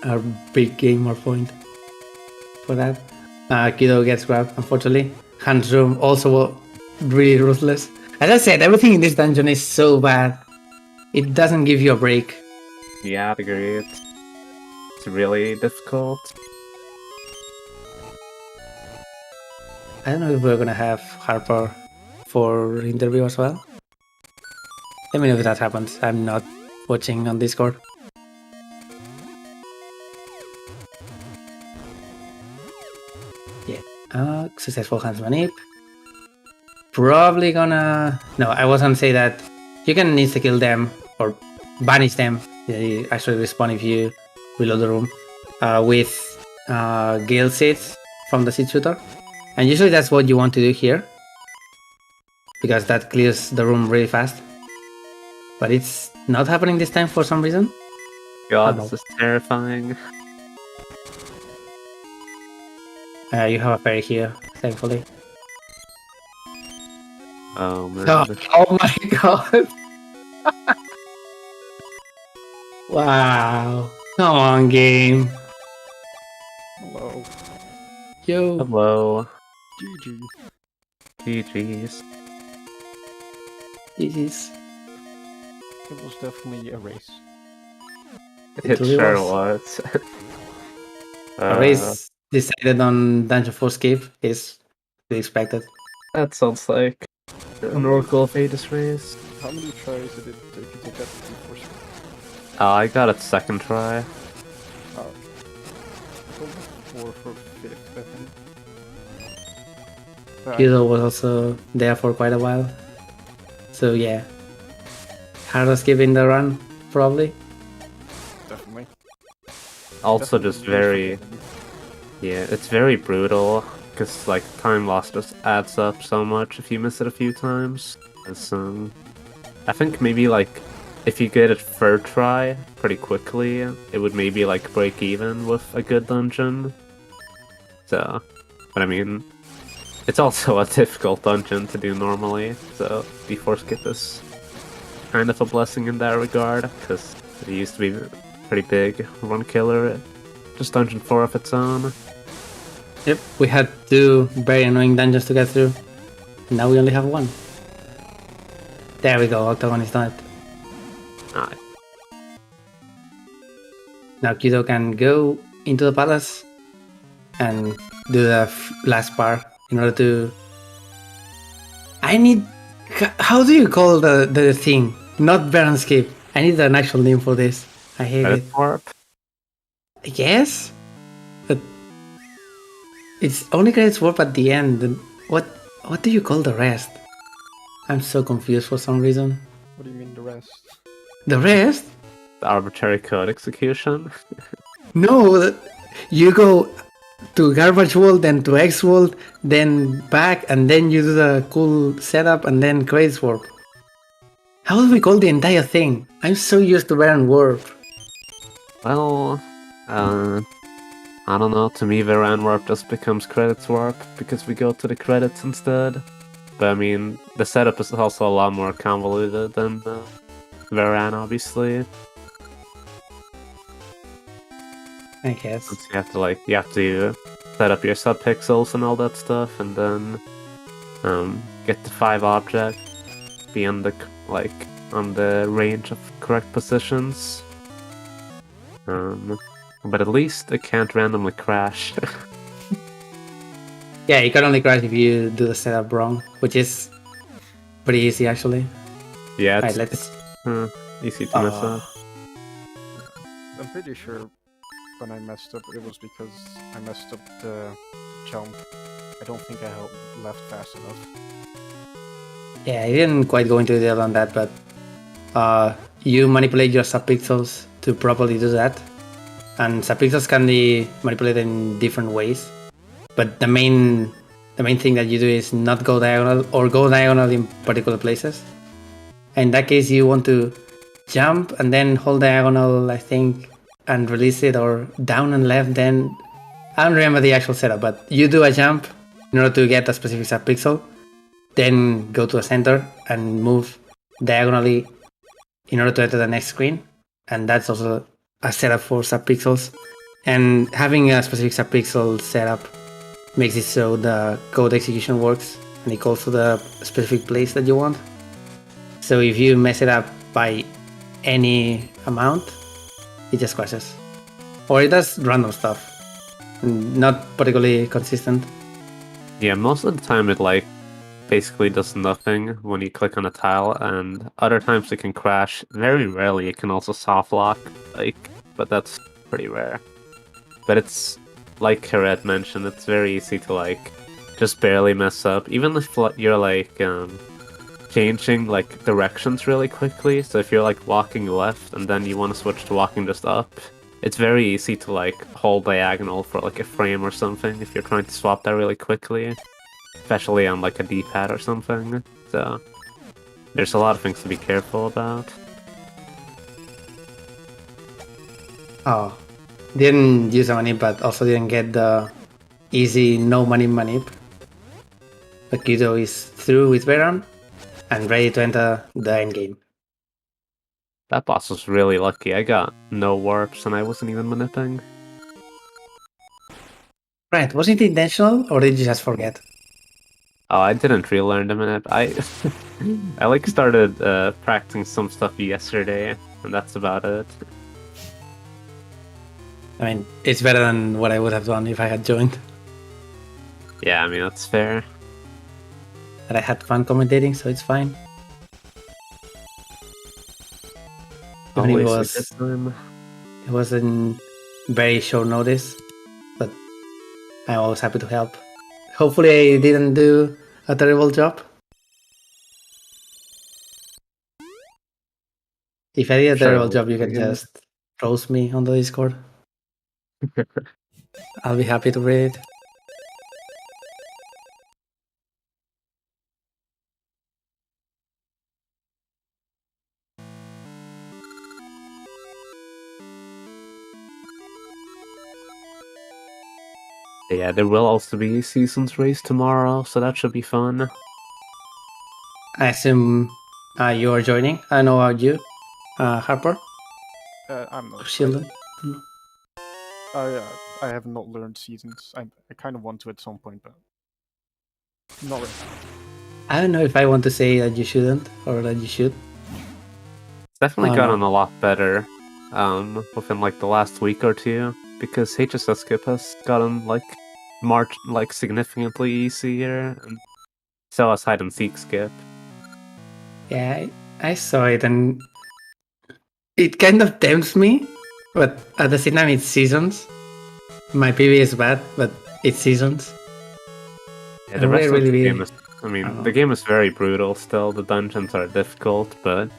a big gamer point for that. Kido gets grabbed, unfortunately. Hans Room also really ruthless. As I said, everything in this dungeon is so bad. It doesn't give you a break. Yeah, I'd agree. It's really difficult. I don't know if we're gonna have Harper for interview as well. Let me know if that happens. I'm not watching on Discord. Yeah, successful hands manip. Probably gonna... No, I was gonna say that You can insta-kill them or banish them. They actually respawn if you reload the room with Gale Seeds from the Seed Shooter. And usually that's what you want to do here, because that clears the room really fast. But it's not happening this time for some reason. God, this is terrifying. You have a fairy here, thankfully. Oh man. Oh my god! Wow! Come on, game. Hello. Yo. Hello. GG. GG's. Jesus. It was definitely a race. It really sure was. was. A race decided on Dungeon Force Cave is to be expected. That sounds like an Oracle of Ages race. How many tries did it take you to get the first? I got it second try. Oh. Four for fifth, I think. Hero was also there for quite a while. So yeah. Hardest skip in the run, probably. Definitely. Also Definitely just very... Yeah, it's very brutal. Because, like, time lost just adds up so much if you miss it a few times. I think maybe, like, if you get it third try pretty quickly, it would maybe, like, break even with a good dungeon. So, but I mean, it's also a difficult dungeon to do normally, so before skip is kind of a blessing in that regard, because it used to be pretty big run killer, just dungeon 4 of its own. Yep, we had 2 very annoying dungeons to get through. And now we only have 1. There we go, Octagon is done it. Ah, Now Kido can go into the palace and do the last part in order to... I need... How do you call the thing? Not Baronskip. I need an actual name for this. I hate it. warp? Yes? But... It's only credits warp at the end. And what do you call the rest? I'm so confused for some reason. What do you mean the rest? The rest? The arbitrary code execution? No, you go to Garbage World, then to X World, then back, and then you do the cool setup, and then Crates Warp. How do we call the entire thing? I'm so used to Baron Warp. Well, I don't know, to me Varan Warp just becomes Credits Warp, because we go to the credits instead. But I mean, the setup is also a lot more convoluted than Varan, obviously. I guess. Since you have to set up your subpixels and all that stuff, and then get the 5 objects, be on the on the range of correct positions. But at least it can't randomly crash. Yeah, you can only crash if you do the setup wrong, which is pretty easy actually. Yeah, Right, it's easy to mess up. I'm pretty sure when I messed up, it was because I messed up the jump. I don't think I held left fast enough. Yeah, I didn't quite go into detail on that, but you manipulate your subpixels to properly do that. And subpixels can be manipulated in different ways. But the main thing that you do is not go diagonal or go diagonal in particular places. In that case, you want to jump and then hold diagonal, I think, and release it, or down and left. Then I don't remember the actual setup, but you do a jump in order to get a specific subpixel. Then go to a center and move diagonally in order to enter the next screen. And that's also a setup for subpixels. And having a specific subpixel setup makes it so the code execution works and it calls to the specific place that you want. So if you mess it up by any amount, it just crashes. Or it does random stuff. Not particularly consistent. Yeah, most of the time it basically does nothing when you click on a tile, and other times it can crash. Very rarely it can also soft lock, but that's pretty rare. But it's like Karet mentioned, it's very easy to just barely mess up. Even if you're changing like directions really quickly. So if you're like walking left and then you want to switch to walking just up, it's very easy to like hold diagonal for like a frame or something if you're trying to swap that really quickly, especially on like a D-pad or something. So there's a lot of things to be careful about. Oh, didn't use a manip, but also didn't get the easy no money manip. But Guido is through with Veron and ready to enter the endgame. That boss was really lucky. I got no warps and I wasn't even manipping. Right, was it intentional or did you just forget? Oh, I didn't relearn the manip. I like started practicing some stuff yesterday, and that's about it. I mean, it's better than what I would have done if I had joined. Yeah, I mean, that's fair. But I had fun commentating, so it's fine. Even if Always a good time. it was in very short notice, but I'm always happy to help. Hopefully I didn't do a terrible job. If I did a terrible job, you can just roast me on the Discord. I'll be happy to read it. Yeah, there will also be a seasons race tomorrow, so that should be fun. I assume you are joining. I know about you, Harper. I'm not. Sheldon. I have not learned seasons. I kind of want to at some point, but not really. I don't know if I want to say that you shouldn't or that you should. It's definitely Oh, gotten no. a lot better within like the last week or two, because HSS skip has gotten like significantly easier, and so has hide and seek skip. Yeah, I saw it and it kind of tempts me, but at the same time it's seasons. My PV is bad, but it's seasons. Yeah, the And rest of really the be- game is, I mean, the game is very brutal still, the dungeons are difficult, but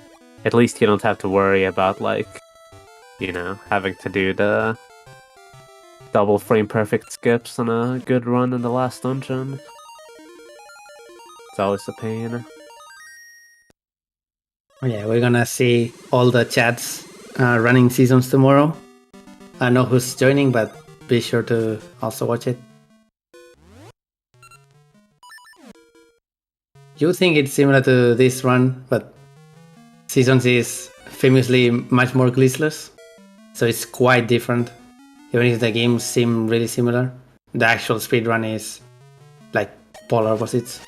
at least you don't have to worry about, like, you know, having to do the double frame perfect skips on a good run in the last dungeon. It's always a pain. Yeah, we're gonna see all the chats running seasons tomorrow. I know who's joining, but be sure to also watch it. You think it's similar to this run, but Seasons is famously much more glitchless, so it's quite different. Even if the games seem really similar, the actual speedrun is like polar opposites.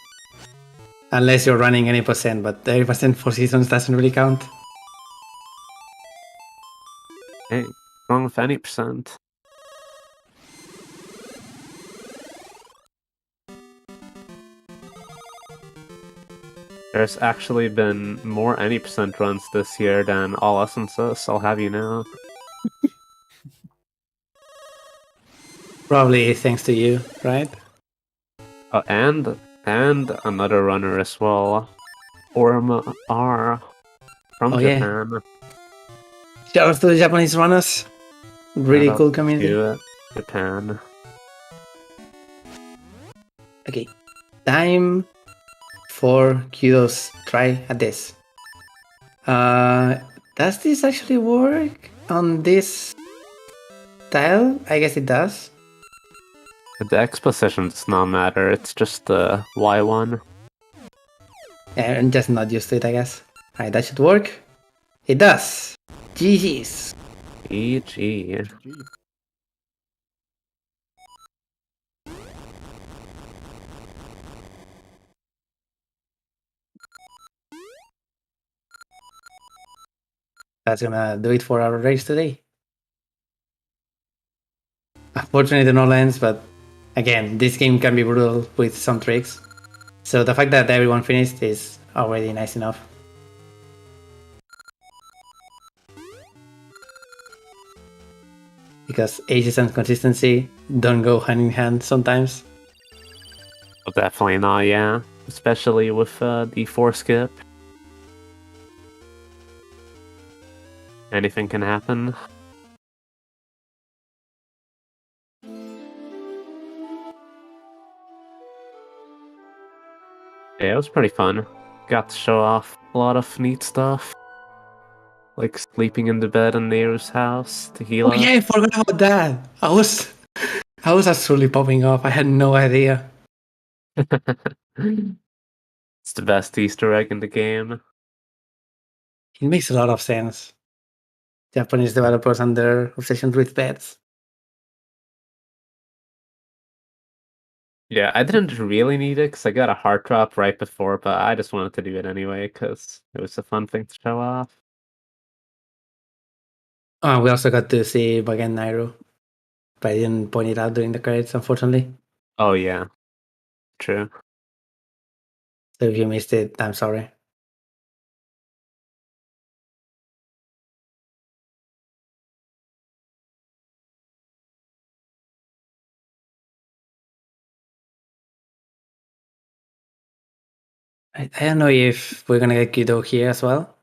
Unless you're running any percent, but 80% for Seasons doesn't really count. Hey, wrong with any percent. There's actually been more any percent runs this year than all essences, I'll have you know. Probably thanks to you, right? Oh, and another runner as well. Orm R from Oh, yeah. Japan. Shout out to the Japanese runners. Really Shout out cool community. to Japan. Okay, time for Kudo's try at this. Does this actually work on this tile? I guess it does. The X position does not matter, it's just the Y one. Yeah, I'm just not used to it, I guess. Alright, that should work. It does. GG's. GG. Gee. That's gonna do it for our race today. Unfortunately, no lands, but again, this game can be brutal with some tricks. So the fact that everyone finished is already nice enough. Because aces and consistency don't go hand in hand sometimes. Well, definitely not, yeah. especially with the 4 skip. Anything can happen. Yeah, it was pretty fun. Got to show off a lot of neat stuff. Like sleeping in the bed in Nero's house to heal Oh up. yeah, I forgot about that. I was absolutely popping off. I had no idea. It's the best Easter egg in the game. It makes a lot of sense. Japanese developers and their obsession with pets. Yeah, I didn't really need it because I got a heart drop right before, but I just wanted to do it anyway because it was a fun thing to show off. Oh, we also got to see Bagen Nairo, but I didn't point it out during the credits, unfortunately. Oh yeah, true. So if you missed it, I'm sorry. I don't know if we're gonna get Guido here as well.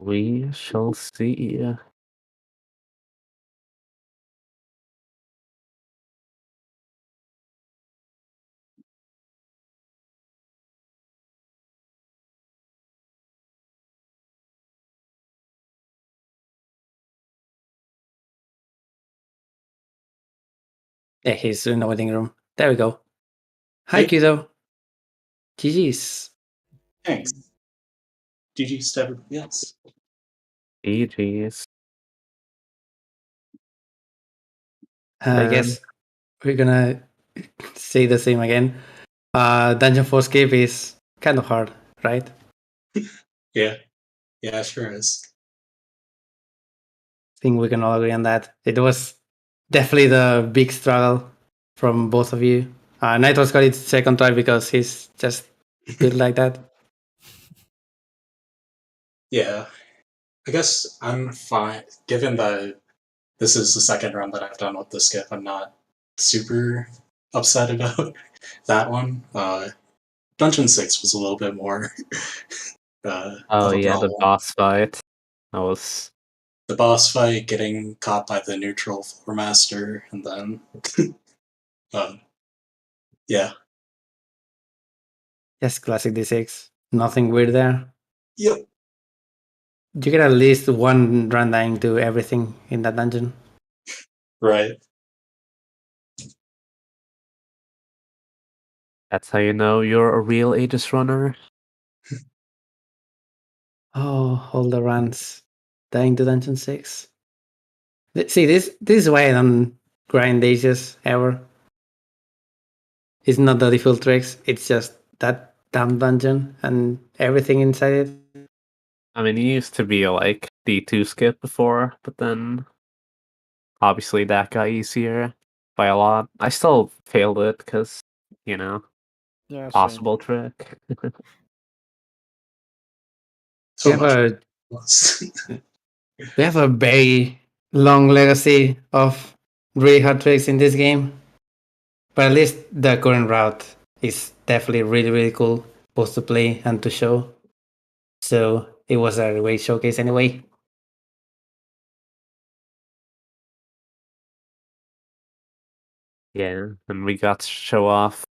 We shall see. Yeah, he's in the waiting room. There we go. Hi, Hey. Guido. GG's. Thanks. GG's to everybody else. GG's. I guess we're gonna say the same again. Dungeon 4 skip is kind of hard, right? Yeah. Yeah, sure is. I think we can all agree on that. It was definitely the big struggle from both of you. Nitro's got its second try because he's just built like that. Yeah. I guess I'm fine. Given that this is the second run that I've done with the skip, I'm not super upset about that one. Dungeon 6 was a little bit more Oh of a yeah, the problem. boss fight. That was The boss fight, getting caught by the neutral floor master, and then yeah. Just classic D6. Nothing weird there. Yep. You get at least one run dying to everything in that dungeon. Right. that's how you know you're a real Aegis runner. Oh, all the runs dying to dungeon 6. See, this is why I don't grind Aegis ever. It's not the default tricks, it's just that damn dungeon and everything inside it. I mean, it used to be like D2 skip before, but then obviously that got easier by a lot. I still failed it because, you know, Yeah, same. possible trick. So We have much. we have a very long legacy of really hard tricks in this game. But at least the current route is definitely really, really cool, both to play and to show. So it was a great showcase anyway. Yeah, and we got to show off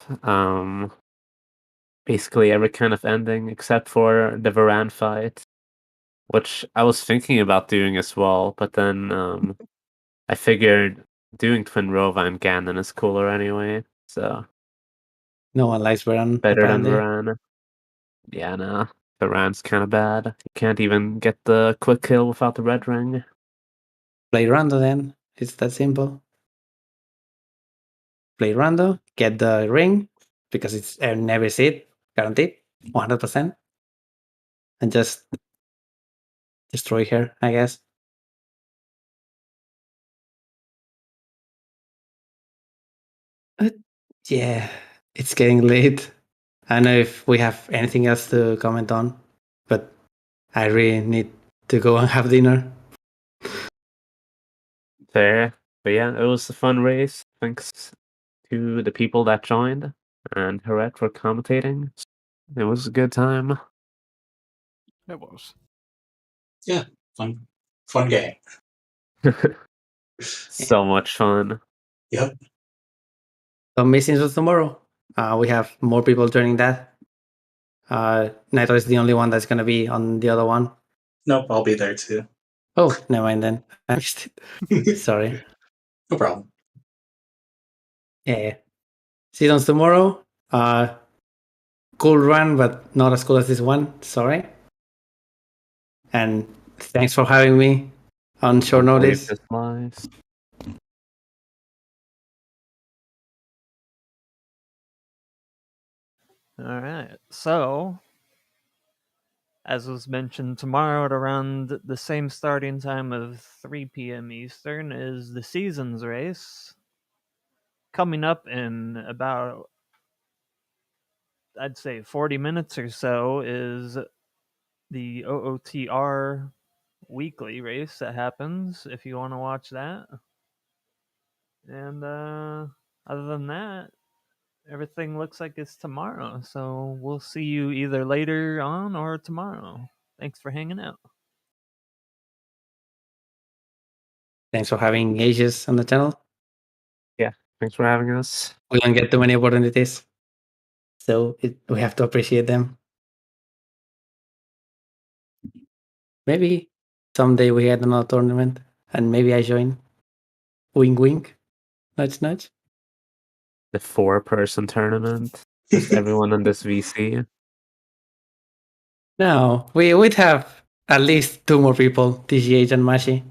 basically every kind of ending except for the Varan fight, which I was thinking about doing as well, but then I figured doing Twin Rova and Ganon is cooler anyway, so No one likes Baron, better than apparently. Varan. Yeah, nah, Varan's kind of bad. You can't even get the quick kill without the red ring. Play Rando then. It's that simple. Play Rando, get the ring, because it's never seed, guaranteed, 100%. And just destroy her, I guess. But yeah, it's getting late. I don't know if we have anything else to comment on, but I really need to go and have dinner. Fair. But yeah, it was a fun race. Thanks to the people that joined and Haret for commentating. It was a good time. It was. Yeah, fun game. So much fun. Yep. So Missing was tomorrow. We have more people joining that. Naito is the only one that's going to be on the other one. Nope, I'll be there too. Oh, never mind then. I missed it. Sorry. No problem. Yeah. Seasons tomorrow. Cool run, but not as cool as this one. Sorry. And thanks for having me on short notice. This lives. All right. So, as was mentioned, tomorrow at around the same starting time of 3 p.m. Eastern is the Seasons race. Coming up in about, I'd say, 40 minutes or so is the OOTR weekly race that happens, if you want to watch that. And other than that, everything looks like it's tomorrow. So we'll see you either later on or tomorrow. Thanks for hanging out. Thanks for having Aegis on the channel. Yeah, thanks for having us. We don't get too many opportunities, so we have to appreciate them. Maybe someday we had another tournament, and maybe I join. Wink, wink. Nudge, nudge. The 4-person tournament. Just everyone in this VC. No, we'd have at least 2 more people, TGH and Mashi.